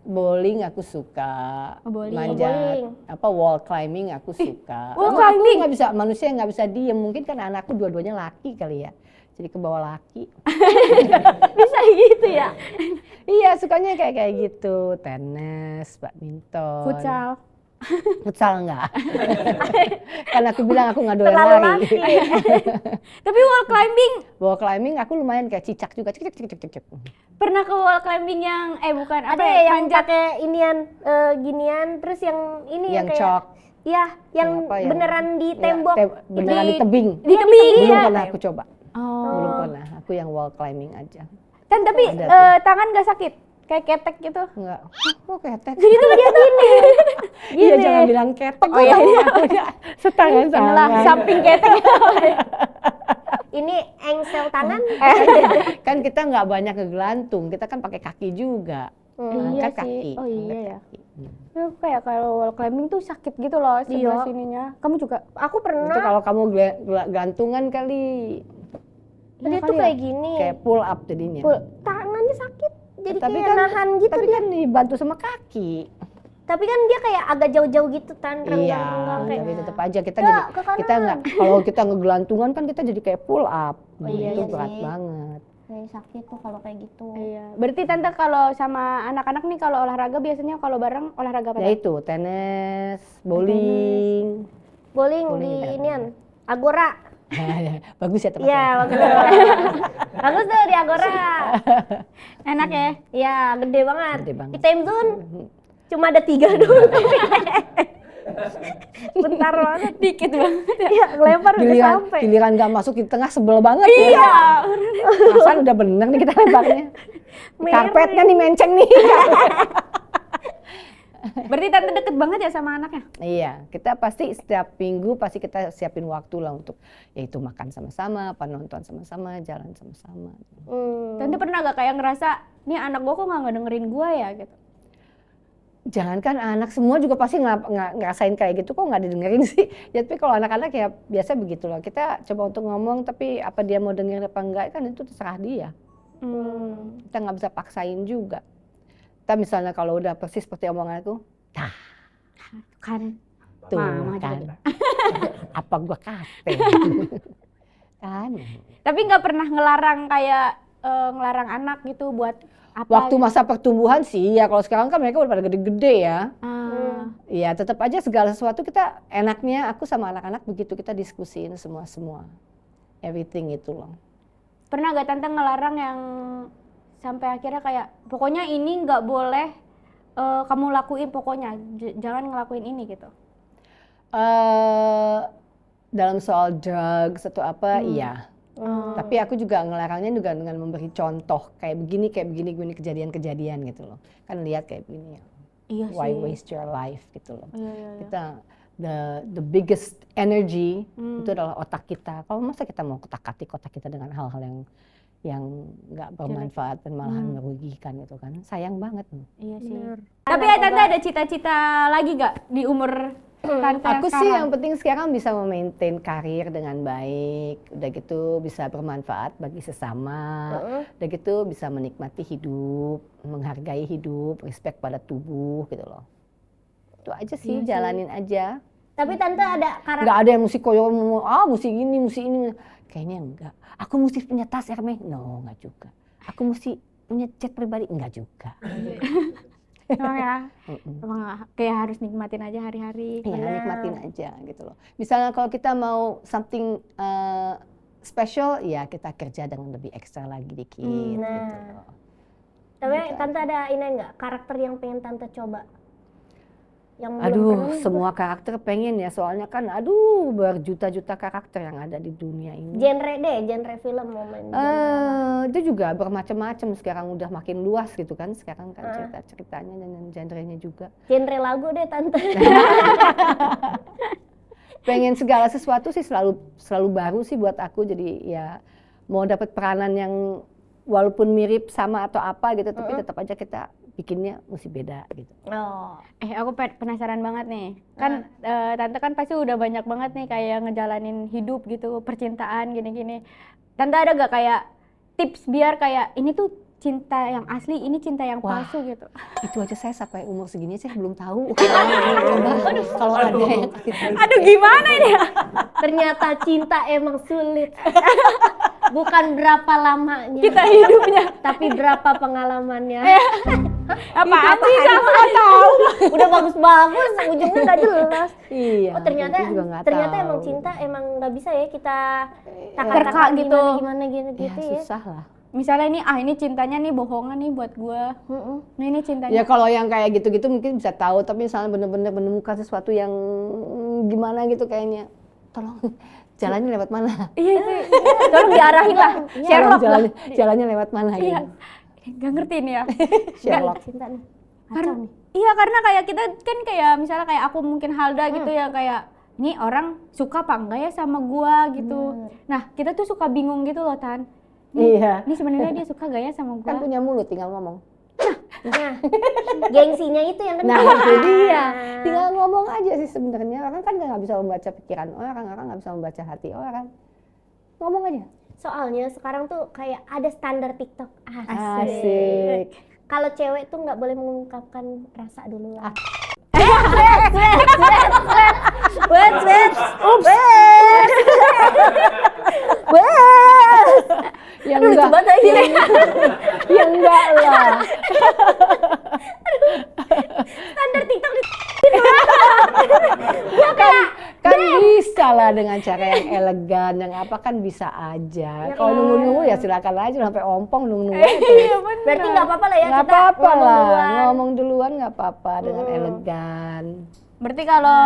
Bowling aku suka, bowling. manjat, wall climbing aku suka. wall Aku climbing? nggak bisa, manusia nggak bisa diem. Mungkin karena anakku dua-duanya laki kali ya, jadi ke bawah laki. Bisa gitu ya? Iya, sukanya kayak gitu, tenis, badminton. Futsal enggak. Kan aku bilang aku nggak doyan Terlalu lari. laki. Tapi wall climbing, Wall climbing aku lumayan kayak cicak juga, cicak. pernah ke wall climbing yang, bukan, Ada apa ya ya, yang manjat. pakai inian ginian, terus yang ini Yang kayak chalk. Iya, yang Apa ya? beneran di Ya, tembok. beneran di tebing. Di tebing. Belum ya? pernah aku coba. Oh. Belum pernah. Aku yang wall climbing aja. Tan, tapi Ada tuh. tangan gak sakit? Kayak ketek gitu? Enggak. Oh, ketek. Jadi tuh dia gini. Iya, jangan bilang ketek. Oh iya, iya. Setangan Inilah samping ketek. Ini engsel tangan. Kan kita nggak banyak ngegelantung, kita kan pakai kaki juga. Iya Angkat sih. kaki. Oh iya angkat ya. kaki. Tuh kayak kalau wall climbing tuh sakit gitu loh sebelah Iya. sininya. Kamu juga? Aku Itu pernah. kalau kamu gantungan kali, Dia Iya tuh kali ya? kayak gini. kayak pull up jadinya. Tangannya sakit. Jadi Tapi kayak kan- nahan gitu Tapi dia. kan dibantu sama kaki. Tapi kan dia kayak agak jauh-jauh gitu Tan. Iya, renggang-renggang kayak. tapi tetap aja kita Ya, jadi ke kanan. kita nggak, kalau kita ngegelantungan kan kita jadi kayak pull up. Oh iya, Itu iya berat sih. banget. Kayak sakit tuh kalau kayak gitu. Iya. Berarti tante kalau sama anak-anak nih kalau olahraga biasanya kalau bareng olahraga apa? Ya Tan? itu tenis, bowling. Bowling Bowling di juga. inian. Agora. Bagus ya tempatnya. Iya, bagus. Bagus tuh di Agora. Enak ya? Iya, gede banget. Gede banget. Di Time Zone cuma ada 3 doang. Bentar banget. Dikit banget ya. Iya, ngelempar udah sampai. Giliran gak masuk di tengah sebel banget ya. Iya. Perasaan udah bener nih kita lemparnya. Karpetnya nih menceng nih. Berarti tante deket banget ya sama anaknya? Iya, kita pasti setiap minggu pasti kita siapin waktu lah untuk yaitu makan sama-sama, nonton sama-sama, jalan sama-sama. Tante pernah gak kayak ngerasa, nih anak gua kok gak ngedengerin gua ya gitu? Jangankan anak, semua juga pasti ngerasain kayak gitu kok nggak didengerin sih. Ya, tapi kalau anak-anak ya biasa begitu loh. Kita coba untuk ngomong tapi apa dia mau dengerin apa enggak kan itu terserah dia. Kita nggak bisa paksain juga. Kita misalnya kalau udah persis seperti omongan aku, Kan tuh Mama kan, juga. apa gua kate. Kan. Tapi nggak pernah ngelarang kayak ngelarang anak gitu buat apa? Waktu gitu? masa pertumbuhan sih ya, kalau sekarang kan mereka udah pada gede-gede ya. Iya, tetap aja segala sesuatu kita enaknya aku sama anak-anak begitu kita diskusiin semua. Everything itu loh. Pernah gak tante ngelarang yang sampai akhirnya kayak pokoknya ini nggak boleh kamu lakuin, pokoknya jangan ngelakuin ini gitu? Dalam soal drugs atau apa, iya. Tapi aku juga ngelarangnya juga dengan memberi contoh kayak begini kejadian-kejadian gitu loh. Kan lihat kayak begini ya. Iya Why sih. waste your life gitu loh. Iya. Kita the biggest energy itu adalah otak kita. Kalau masa kita mau kotak-katik otak kita dengan hal-hal yang nggak bermanfaat dan malahan merugikan gitu kan, sayang banget. Iya sih. Tapi ya tante ada cita-cita lagi gak di umur tante Aku yang sih sekarang? yang penting sekarang bisa memaintain karir dengan baik, udah gitu bisa bermanfaat bagi sesama, udah gitu bisa menikmati hidup, menghargai hidup, respect pada tubuh gitu loh. Itu aja sih, jalanin aja. Tapi tante ada karakter. Nggak ada yang mesti koyo, mesti ini. Kayaknya enggak. Aku mesti punya tas Hermes? No, enggak juga. Aku mesti punya jet pribadi? Enggak juga. Emang ya, emang kayak harus nikmatin aja hari-hari. Iya, nikmatin aja gitu loh. Misalnya kalau kita mau something special, ya kita kerja dengan lebih ekstra lagi dikit gitu loh. Tapi tante ada ini enggak karakter yang pengen tante coba? Yang belum Aduh, pernah nih, semua karakter pengen ya, soalnya kan berjuta-juta karakter yang ada di dunia ini. genre film momen. Itu juga bermacam-macam, sekarang udah makin luas gitu kan, sekarang kan cerita-ceritanya dan genre-nya juga. Genre lagu deh tante. Pengen segala sesuatu sih selalu baru sih buat aku, jadi ya mau dapat peranan yang walaupun mirip sama atau apa gitu, tapi tetap aja kita bikinnya mesti beda gitu. Aku penasaran banget nih. Kan tante kan pasti udah banyak banget nih kayak ngejalanin hidup gitu, percintaan gini-gini. Tante ada gak kayak tips biar kayak ini tuh cinta yang asli, ini cinta yang palsu gitu? Itu aja saya sampai umur segini saya belum tahu. Kalau ada yang Aduh gimana ini ya? Ternyata cinta emang sulit. Bukan berapa lamanya Kita hidupnya. tapi berapa pengalamannya. Apaan sih kamu gak tahu? Udah bagus-bagus, ujungnya nggak jelas. Iya. Oh ternyata aku juga nggak ternyata tahu. emang cinta emang nggak bisa ya kita Terka taka-taka gitu. gimana gitu Ya, ya. susah lah. Misalnya ini cintanya nih bohongan nih buat gua. Nah ini cintanya. Ya kalau yang kayak gitu-gitu mungkin bisa tahu, tapi misalnya benar-benar menemukan sesuatu yang gimana gitu kayaknya, tolong jalannya lewat mana? Iya sih. Tolong diarahin lah. Sherlock lah. Jalannya lewat mana Iya. gitu. Gak ngerti nih ya. Sherlock. Cinta nih. Karena, iya karena kayak kita kan kayak misalnya kayak aku mungkin Halda gitu ya kayak ini orang suka apa enggak ya sama gua gitu. Nah kita tuh suka bingung gitu loh Tan. Iya. Ini sebenarnya dia suka gak ya sama Kan gua? punya mulut tinggal ngomong. Nah, gengsinya itu yang Nah kedua. itu dia. Tinggal ngomong aja sih sebenarnya. Orang kan nggak bisa membaca pikiran orang nggak bisa membaca hati orang. Ngomong aja. Soalnya sekarang tuh kayak ada standar TikTok. Asik. Kalau cewek tuh nggak boleh mengungkapkan rasa dulu lah. Yang enggak. Yang enggak lah. Standar TikTok di Kan bisa Kalau dengan cara yang elegan, yang apa kan bisa aja. Kalau nunggu-nunggu ya silakan aja sampai ompong nunggu-nunggu aja. Iya benar. Berarti nggak apa-apa lah ya Nggak kita apa-apa ngomong lah, duluan. ngomong duluan nggak apa-apa dengan elegan. Berarti kalau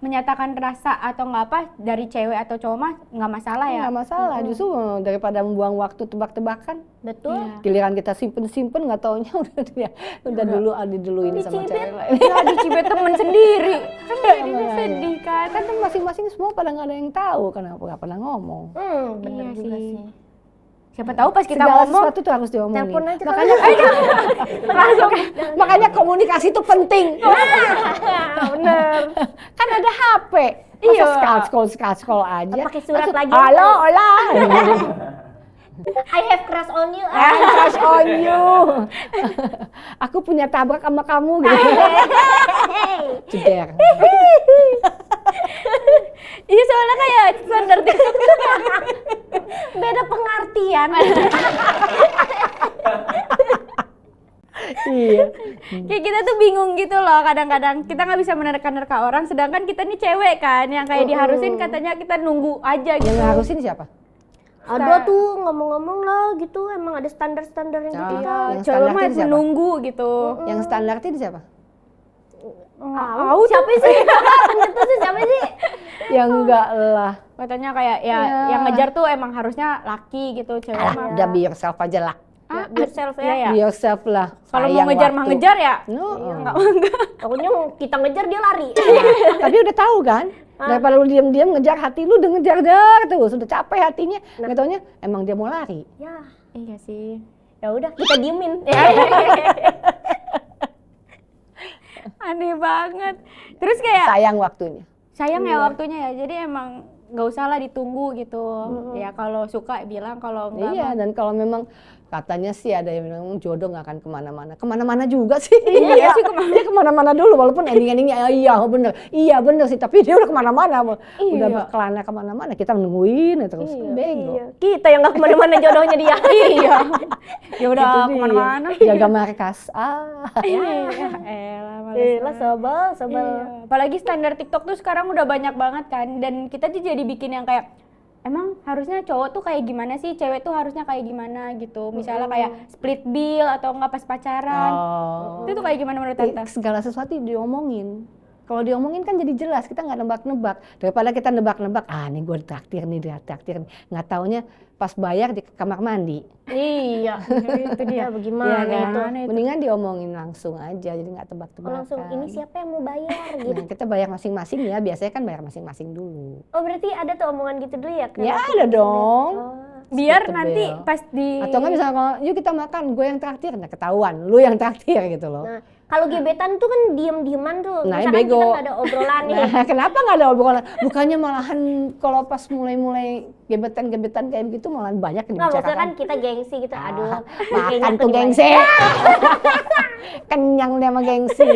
menyatakan rasa atau nggak apa dari cewek atau cowok mah nggak masalah ya? Nggak masalah, justru daripada membuang waktu tebak-tebakan. Betul. Giliran kita simpen-simpen nggak taunya udah dulu diduluin sama Dicibit. cewek lain. Ya dicibet temen sendiri. Kan jadinya sedih kan. Kan masing-masing semua pada nggak ada yang tahu, kenapa nggak pernah ngomong. Bener Iya juga sih. sih. Siapa tahu pas kita Segala ngomong sesuatu tuh harus diomongin. Telepon aja Makanya komunikasi itu penting. bener. Kan ada HP. Iya. Masa scroll aja. Pakai surat Langsung, lagi. Halo, hola. I have crush on you. I'm crush on you. Aku punya tabrak sama kamu gitu. Ceder. Iya soalnya kayak standar TikTok Beda pengertian. Iya. kayak kita tuh bingung gitu loh kadang-kadang kita nggak bisa menerka-nerka orang sedangkan kita nih cewek kan yang kayak diharusin katanya kita nunggu aja gitu. Yang ngarusin siapa? Ada tuh ngomong-ngomong lah gitu, emang ada standar-standar yang gitu Oh. ya. Yang Cewek mah standartin siapa? menunggu gitu. Yang standartin siapa? Tahu Siapa sih? Pencetusnya siapa sih? Yang enggak lah. katanya kayak ya yang ngejar tuh emang harusnya laki gitu cewek mah. Udah be yourself aja lah. Be yourself Iya ya. Be yourself lah. Kalau mau Sayang ngejar mah waktu. ngejar ya. No. Pokoknya kita ngejar dia lari. Tapi udah tahu kan? Daripada lu diam-diam ngejar hati lu, udah ngejar terus, sudah capek hatinya. Nggak taunya emang dia mau lari. Ya, Iya sih. ya udah kita diemin. Aneh banget. Terus kayak Sayang waktunya. sayang ya waktunya ya. Jadi emang nggak usah lah ditunggu gitu. Ya kalau suka bilang kalau enggak Iya, mah. dan kalau memang katanya sih ada yang bilang jodoh nggak akan kemana-mana. Kemana-mana juga sih. Iya sih, Dia kemana-mana dulu, walaupun ending-endingnya iya bener sih. Tapi dia udah kemana-mana, udah berkelana kemana-mana. Kita nungguin ya terus. Bego. Iya. Kita yang nggak kemana-mana jodohnya dia. Iya. Ya udah Itu dia. kemana-mana. Jaga markas. Iya. Elah males Lah banget. sebel. Iya. Apalagi standar TikTok tuh sekarang udah banyak banget kan. Dan kita tuh jadi bikin yang kayak emang harusnya cowok tuh kayak gimana sih, cewek tuh harusnya kayak gimana gitu. Misalnya kayak split bill atau enggak pas pacaran. Itu tuh kayak gimana menurut Tante? Segala sesuatu diomongin. Kalau diomongin kan jadi jelas, kita nggak nebak-nebak. Daripada kita nebak-nebak, nih gue ditraktir nih, nggak taunya pas bayar di kamar mandi. Iya. Itu dia. Bagaimana Iya itu? kan? Mendingan diomongin langsung aja, jadi nggak tebak-tebakan. Langsung ini siapa yang mau bayar gitu. Nah, kita bayar masing-masing ya, biasanya kan bayar masing-masing dulu. Oh berarti ada tuh omongan gitu dulu ya? Ya ada dong. Biar Split the nanti bill. pas di Atau nggak misalnya kalau yuk kita makan, gue yang traktir, nah ketahuan, lu yang traktir gitu loh. Nah, kalau gebetan tuh kan diem-dieman tuh. Nah, Misalkan bego. kita nggak ada obrolan nih. Nah, kenapa nggak ada obrolan? Bukannya malahan kalau pas mulai gebetan kayak begitu malahan banyak yang Nggak, maksudnya kan dibicarakan. kita gengsi gitu. Aduh, Makan tuh gengsi. Kenyang dia sama gengsi.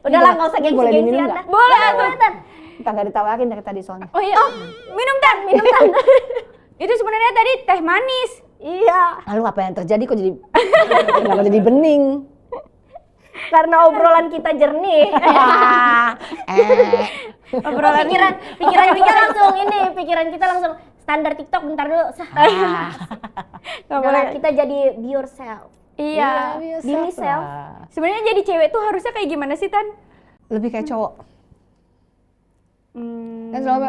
Udah lah, nggak usah Boleh gengsi-gengsi diminum Anda. nggak? boleh tuh. Entah nggak ditawarin dari tadi soalnya. Oh iya. Minum Tan. Itu sebenarnya tadi teh manis. Iya, Lalu apa yang terjadi kok jadi kenapa jadi bening? karena obrolan kita jernih. Obrolan Pikiran kita langsung ini, pikiran kita langsung standar TikTok bentar dulu. nggak Udah boleh. lah, kita jadi be yourself. Iya. Be myself. Sebenarnya jadi cewek tuh harusnya kayak gimana sih Tan? Lebih kayak cowok. Kan selalu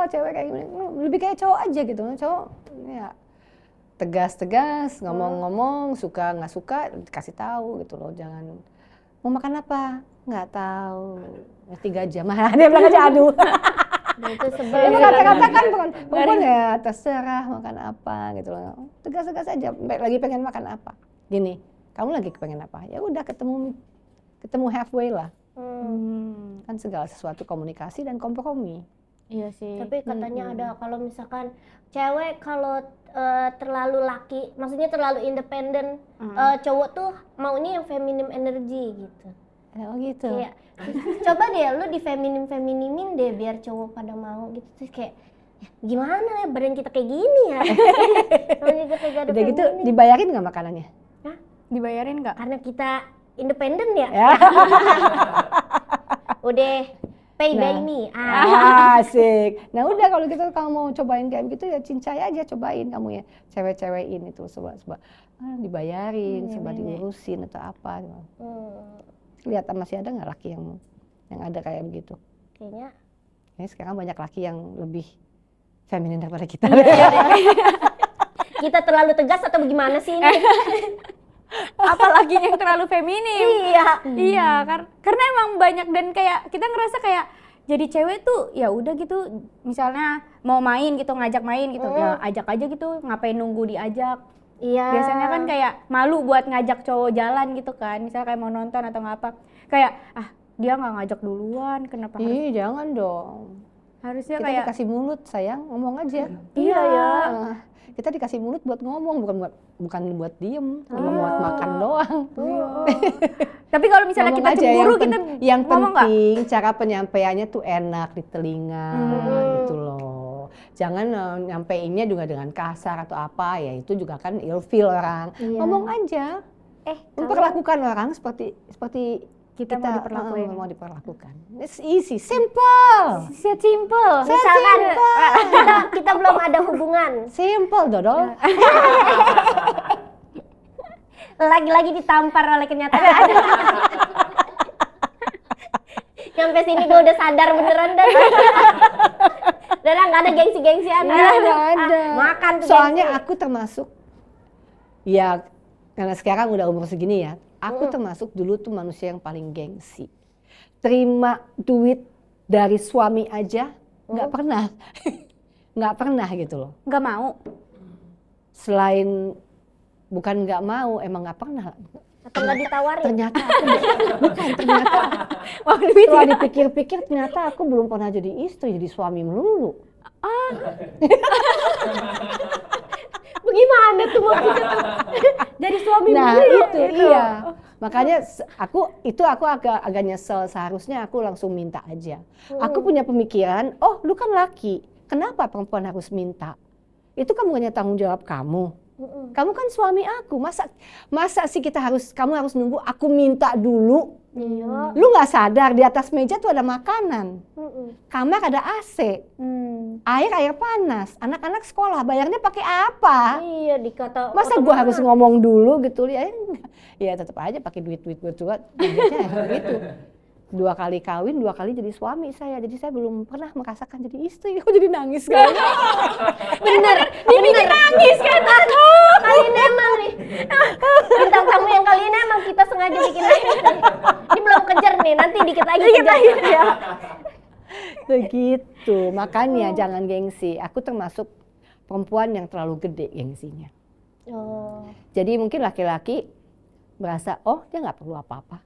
cewek kayak gini, lebih kayak cowok aja gitu. Cowok ya tegas-tegas, ngomong-ngomong, suka nggak suka kasih tahu gitu loh. Jangan mau makan apa? Nggak tahu. 3 jam. Dia bilang aja aduh. Nah, itu sebel. Dia kata-kata kan bukan ya terserah makan apa gitu loh. Tegas-tegas aja. Lagi pengen makan apa? Gini, kamu lagi pengen apa? Ya udah ketemu halfway lah. Kan segala sesuatu komunikasi dan kompromi. Iya sih. Tapi katanya ada kalau misalkan cewek kalau terlalu laki, maksudnya terlalu independen, cowok tuh maunya yang feminim energy gitu. Oh gitu. Kayak coba deh lu di feminimin deh biar cowok pada mau gitu. Terus kayak ya, gimana ya badan kita kayak gini ya? Namanya kita kagak ada Udah gitu feminin. dibayarin nggak makanannya? Hah? Dibayarin nggak? Karena kita independen ya. Ya. Udah Payday Nah. me. Asik. Nah udah kalau gitu kamu mau cobain kayak gitu ya cincai aja, cobain kamu ya. Cewek-cewekin itu coba dibayarin, coba diurusin atau apa. Lihat masih ada nggak laki yang ada kayak begitu? Kayaknya Sekarang banyak laki yang lebih feminin daripada kita. kita terlalu tegas atau bagaimana sih ini? Apalagi yang terlalu feminim. Iya. Iya, karena emang banyak dan kayak kita ngerasa kayak jadi cewek tuh ya udah gitu, misalnya mau main gitu, ngajak main gitu, ya ajak aja gitu, ngapain nunggu diajak. Iya. Biasanya kan kayak malu buat ngajak cowok jalan gitu kan, misalnya kayak mau nonton atau ngapa, kayak dia nggak ngajak duluan, kenapa Ih, jangan dong. harusnya Kita kayak dikasih mulut, sayang, ngomong aja. iya ya. Kita dikasih mulut buat ngomong, bukan buat diem, cuma buat makan doang. Tapi kalau misalnya Ngomong kita aja, cemburu kita yang ngomong nggak? penting cara penyampaiannya tuh enak di telinga gitu loh. Jangan nyampeinnya juga dengan kasar atau apa, ya itu juga kan ilfeel orang. Ngomong aja, memperlakukan orang seperti Kita mau diperlakuin. mau diperlakukan. It's easy, simple. Simple. Misalkan kita belum ada hubungan, Simple, Dodol. lagi-lagi ditampar oleh kenyataan. Sampai sini gue udah sadar beneran dan nggak ada gengsi-gengsian. Nggak ada. Makan tuh Soalnya gengsi. aku termasuk, ya karena sekarang udah umur segini ya, aku termasuk dulu tuh manusia yang paling gengsi. Terima duit dari suami aja nggak pernah, nggak pernah gitu loh. Nggak mau. Selain bukan nggak mau, emang nggak pernah. Atau nggak ditawarin? Ternyata aku ternyata Mau duit setelah dipikir-pikir ternyata aku belum pernah jadi istri, jadi suami melulu. Bagaimana tuh maksudnya? Dari suami Nah dulu. itu iya, makanya aku agak nyesel, seharusnya aku langsung minta aja. Aku punya pemikiran, oh lu kan laki, kenapa perempuan harus minta? Itu kan bukannya tanggung jawab kamu. Kamu kan suami aku, masa sih kamu harus nunggu aku minta dulu? Iya. Lu nggak sadar di atas meja tuh ada makanan, kamar ada AC, air panas, anak-anak sekolah, bayarnya pakai apa? Iya dikata. Masa gua harus ngomong dulu gitu ya tetap aja pakai duit gua juga gitu. 2 kali kawin, 2 kali jadi suami saya, jadi saya belum pernah merasakan jadi istri. Kok jadi nangis kan? Bener. nangis kan? Kali ini emang nih bintang tamu yang kali ini emang kita sengaja bikin nangis nih. Ini belum kejar nih, nanti dikit lagi kejar. Ya. Begitu, makanya jangan gengsi. Aku termasuk perempuan yang terlalu gede gengsinya. Oh. Jadi mungkin laki-laki merasa, oh dia nggak perlu apa-apa.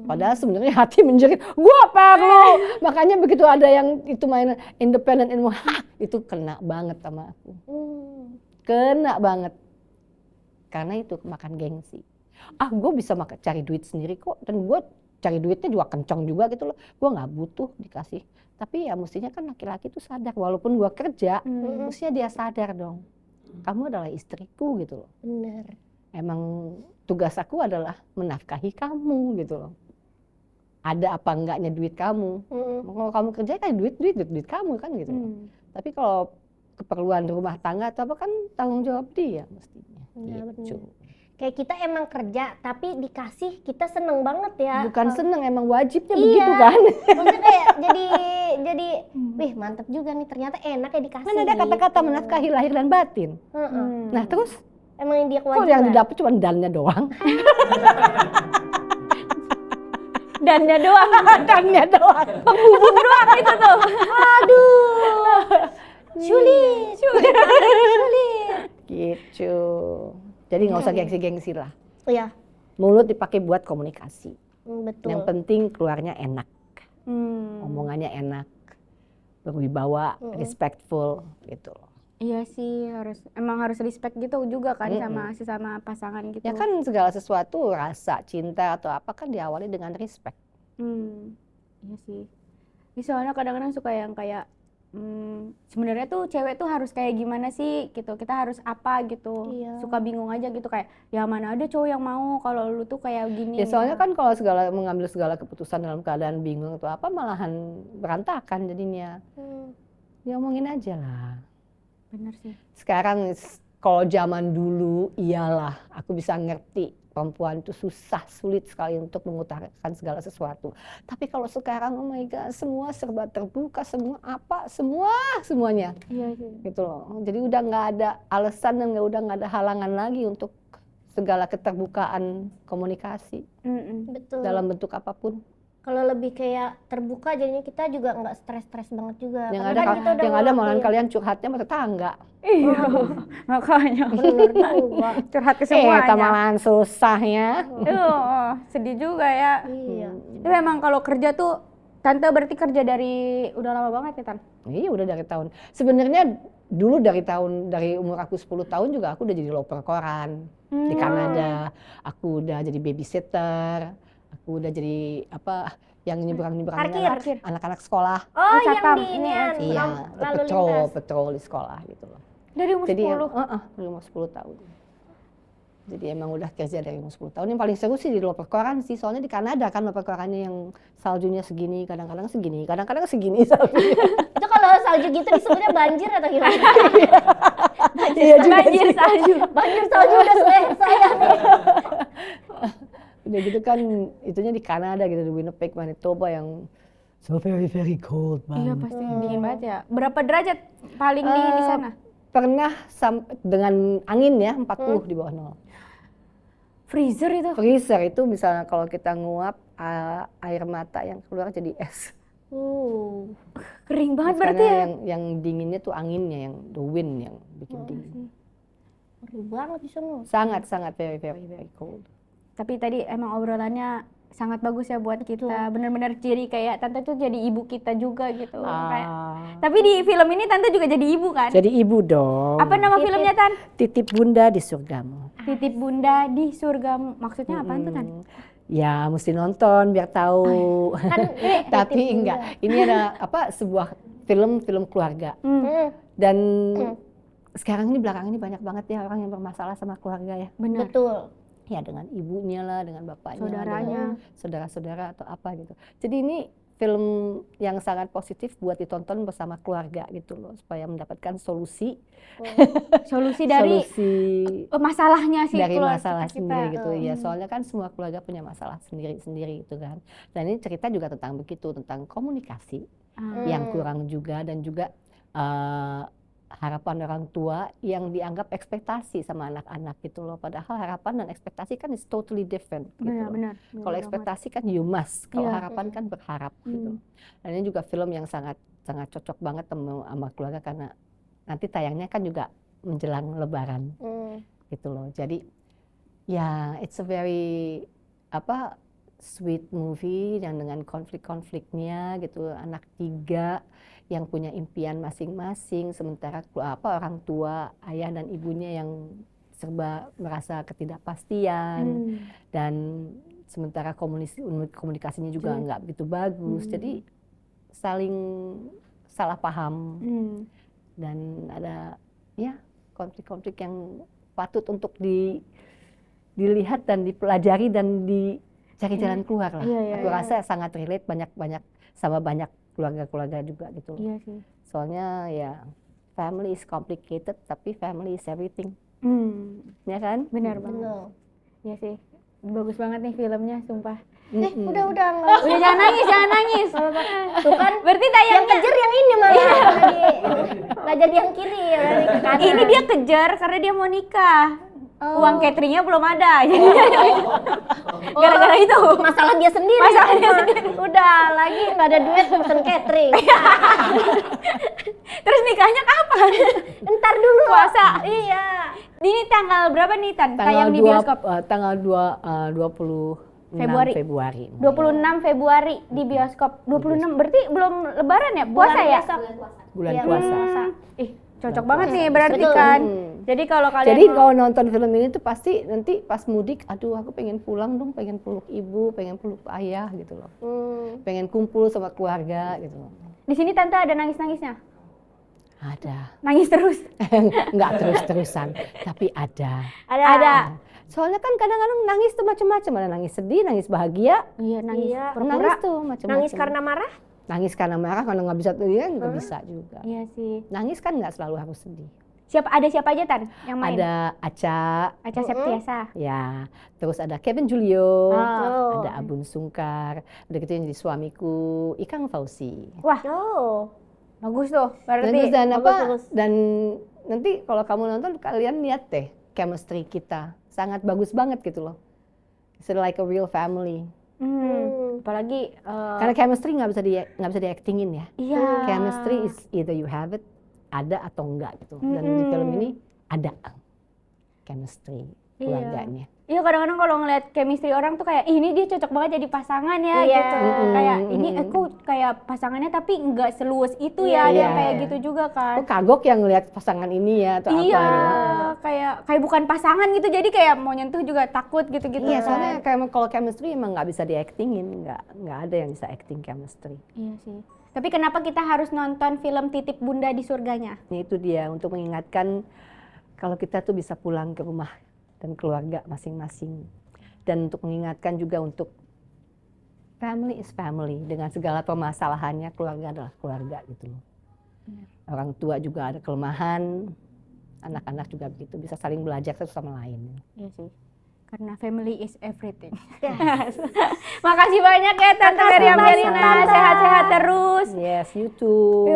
Padahal sebenarnya hati menjerit, gua perlu. Makanya begitu ada yang itu main independent ilmu, itu kena banget sama aku. Kena banget. Karena itu makan gengsi. Gue bisa cari duit sendiri kok, dan gue cari duitnya juga kencang juga gitu loh. Gue nggak butuh dikasih. Tapi ya mestinya kan laki-laki itu sadar, walaupun gue kerja, mestinya dia sadar dong. Kamu adalah istriku gitu loh. Bener. Emang tugas aku adalah menafkahi kamu gitu loh. Ada apa enggaknya duit kamu. Kalau kamu kerja kan duit kamu kan gitu loh. Tapi kalau keperluan rumah tangga atau apa kan tanggung jawab dia mestinya. Gitu. Kayak kita emang kerja tapi dikasih kita seneng banget ya. Bukan seneng, emang wajibnya begitu kan. Maksudnya kayak jadi wih mantep juga nih, ternyata enak ya dikasih. Kan ada kata-kata menafkahi lahir dan batin. Nah terus emang yang dia kok kewajiban. yang didapat cuma dannya doang? Dannya doang. Dannya doang. Penghubung doang itu tuh. Aduh. Sulit. Gitu. Jadi nggak usah gengsi-gengsi lah. Iya. Mulut dipakai buat komunikasi. Betul. Yang penting keluarnya enak, omongannya enak, berwibawa, respectful gitu loh. Iya sih, emang harus respect gitu juga kan sama sesama pasangan gitu. Ya kan segala sesuatu, rasa, cinta atau apa kan diawali dengan respect. Iya sih. Ini soalnya kadang-kadang suka yang kayak sebenarnya tuh cewek tuh harus kayak gimana sih gitu, kita harus apa gitu. Iya. Suka bingung aja gitu kayak ya mana ada cowok yang mau kalau lu tuh kayak gini. Ya soalnya kan kalau mengambil segala keputusan dalam keadaan bingung atau apa malahan berantakan jadinya. Ya omongin aja lah. Bener sih. Sekarang kalau zaman dulu iyalah aku bisa ngerti perempuan itu sulit sekali untuk mengutarakan segala sesuatu. Tapi kalau sekarang oh my god semua serba terbuka, semuanya. Iya sih. Gitu loh. Jadi udah nggak ada alasan dan udah nggak ada halangan lagi untuk segala keterbukaan komunikasi Betul. dalam bentuk apapun. Kalau lebih kayak terbuka jadinya kita juga nggak stres banget juga. Yang Karena ada kan kita udah malahan ngelakuin. kalian curhatnya sama tetangga. Iya. Makanya Bener juga. curhat ke semuanya. Malahan susahnya. Sedih juga ya. Iya. Tapi emang kalau kerja tuh Tante berarti kerja dari udah lama banget ya Tan? Iya udah dari tahun. Sebenarnya dulu dari umur aku 10 tahun juga aku udah jadi loper koran di Kanada. Aku udah jadi babysitter. Aku udah jadi yang nyebrang-nyebrangin anak-anak sekolah. Oh, Satam. yang di Ini ini Iya, lalu lintas. patrol di sekolah gitu loh. Dari umur Jadi 10? dari umur 10 tahun. Jadi emang udah kerja dari umur 10 tahun. Yang paling seru sih di loper koran sih, soalnya di Kanada kan loper korannya yang saljunya segini, kadang-kadang segini saljunya. Itu kalau salju gitu disebutnya banjir atau gimana? Banjir salju. Banjir salju udah selesai saya nih. Udah gitu kan itunya di Kanada gitu, di Winnipeg, Manitoba yang so very very cold Iya banget. pasti dingin banget ya. Berapa derajat paling dingin di sana? Pernah dengan angin ya 40 di bawah nol. Freezer itu? Freezer itu misalnya kalau kita nguap air mata yang keluar jadi es. Kering banget Karena berarti ya? yang dinginnya tuh anginnya, yang the wind yang bikin dingin. Ngeri banget di sana. Sangat very very very cold. Tapi tadi emang obrolannya sangat bagus ya buat kita. Bener-bener jadi kayak Tante tuh jadi ibu kita juga gitu. Kayak, tapi di film ini Tante juga jadi ibu kan? Jadi ibu dong. Apa nama filmnya Tan? Titip Bunda di Surgamu. Titip Bunda di Surgamu. Maksudnya apaan tuh Tan? Ya mesti nonton biar tahu. Tapi enggak. Ini ada sebuah film keluarga. Dan sekarang ini belakangan ini banyak banget ya orang yang bermasalah sama keluarga ya. Benar. Betul. Ya dengan ibunya lah, dengan bapaknya, Saudaranya, dengan saudara-saudara atau apa gitu. Jadi ini film yang sangat positif buat ditonton bersama keluarga gitu loh, supaya mendapatkan solusi Solusi dari masalahnya sih dari keluarga masalah kita. sendiri gitu ya. Soalnya kan semua keluarga punya masalah sendiri-sendiri gitu kan. Dan ini cerita juga tentang begitu, tentang komunikasi yang kurang juga, dan juga harapan orang tua yang dianggap ekspektasi sama anak-anak gitu loh. Padahal harapan dan ekspektasi kan is totally different gitu loh. Benar. Kalau ekspektasi kan you must, kalau harapan kan berharap gitu. Dan ini juga film yang sangat cocok banget sama keluarga karena nanti tayangnya kan juga menjelang Lebaran gitu loh. Jadi ya it's a very sweet movie yang dengan konflik-konfliknya gitu. Anak 3 yang punya impian masing-masing, sementara orang tua, ayah dan ibunya yang serba merasa ketidakpastian, dan sementara komunikasinya juga nggak begitu bagus, jadi saling salah paham dan ada ya konflik-konflik yang patut untuk dilihat dan dipelajari dan dicari jalan keluar lah. Aku rasa sangat relate banyak sama banyak keluarga-keluarga juga gitu. Iya sih. Soalnya ya family is complicated tapi family is everything. Ya kan? Benar banget. Iya sih. Bagus banget nih filmnya, sumpah. Udah Udah jangan nangis. Tuh kan Berarti yang tayangnya kejar yang ini malah nggak jadi yang kiri ya, berarti ke kanan. ini dia kejar karena dia mau nikah. Uang cateringnya belum ada. Gara-gara itu. Masalah dia sendiri. Udah lagi nggak ada duit pesen catering. Terus nikahnya kapan? Ntar dulu. Puasa. Iya. Ini tanggal berapa nih Tan? Tayang di bioskop. Tanggal 26 Februari. 26 Februari di bioskop. 26 berarti belum Lebaran ya? Puasa ya? Bulan Iya, puasa. Cocok banget nih berarti kan. Jadi kalau kalian Kalau nonton film ini tuh pasti nanti pas mudik, aduh aku pengen pulang dong, pengen peluk ibu, pengen peluk ayah gitu loh. Pengen kumpul sama keluarga gitu loh. Di sini Tante ada nangis-nangisnya? Ada. Nangis terus. Nggak terus-terusan, tapi ada. Ada. Soalnya kan kadang-kadang nangis tuh macam-macam, ada nangis sedih, nangis bahagia, Iya, nangis. Iya. Pura-pura. nangis tuh macam-macam. Nangis karena marah? Nangis karena marah, karena nggak bisa tuh ya nggak bisa juga. Iya sih. Nangis kan nggak selalu harus sedih. Ada siapa aja Tan yang main? Ada Aca, Aca Septiasa. ya, terus ada Kevin Julio, Oh. ada Abun Sungkar, udah gitu yang jadi suamiku Ikang Fauzi. Wah, Oh. bagus tuh. Dan, Berarti. dan apa? bagus. Dan nanti kalau kamu nonton kalian lihat deh chemistry kita sangat bagus banget gitu loh. It's like a real family. Apalagi Karena chemistry nggak bisa diactingin ya. iya. Chemistry is either you have it, ada atau enggak gitu. Dan di film ini ada chemistry keluarganya. Iya, kadang-kadang kalau ngeliat chemistry orang tuh kayak, "Ih, ini dia cocok banget jadi pasangan ya," Iya. gitu. Kayak ini aku kayak pasangannya tapi nggak seluas itu ya, dia Iya. kayak gitu juga kan. Aku kagok yang ngeliat pasangan ini ya atau Iya, apa gitu. kayak bukan pasangan gitu, jadi kayak mau nyentuh juga takut gitu-gitu. Iya, kan. soalnya kayak kalau chemistry emang nggak bisa diactingin, nggak ada yang bisa acting chemistry. Iya sih. Tapi kenapa kita harus nonton film Titip Bunda di Surganya? Itu dia untuk mengingatkan kalau kita tuh bisa pulang ke rumah dan keluarga masing-masing. Dan untuk mengingatkan juga untuk family is family. Dengan segala permasalahannya, keluarga adalah keluarga gitu loh. Orang tua juga ada kelemahan, anak-anak juga begitu, bisa saling belajar satu sama lain. Iya sih. Karena family is everything. Makasih banyak ya Tante Meriam Belina, sehat-sehat terus. Yes, you too.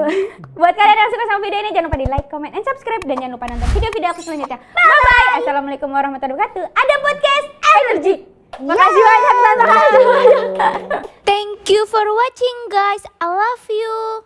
Buat kalian yang suka sama video ini, jangan lupa di like, comment, and subscribe. Dan jangan lupa nonton video-video aku selanjutnya. Bye-bye. Assalamualaikum warahmatullahi wabarakatuh. Ada podcast Energy. Makasih banyak Tante. Thank you for watching guys. I love you.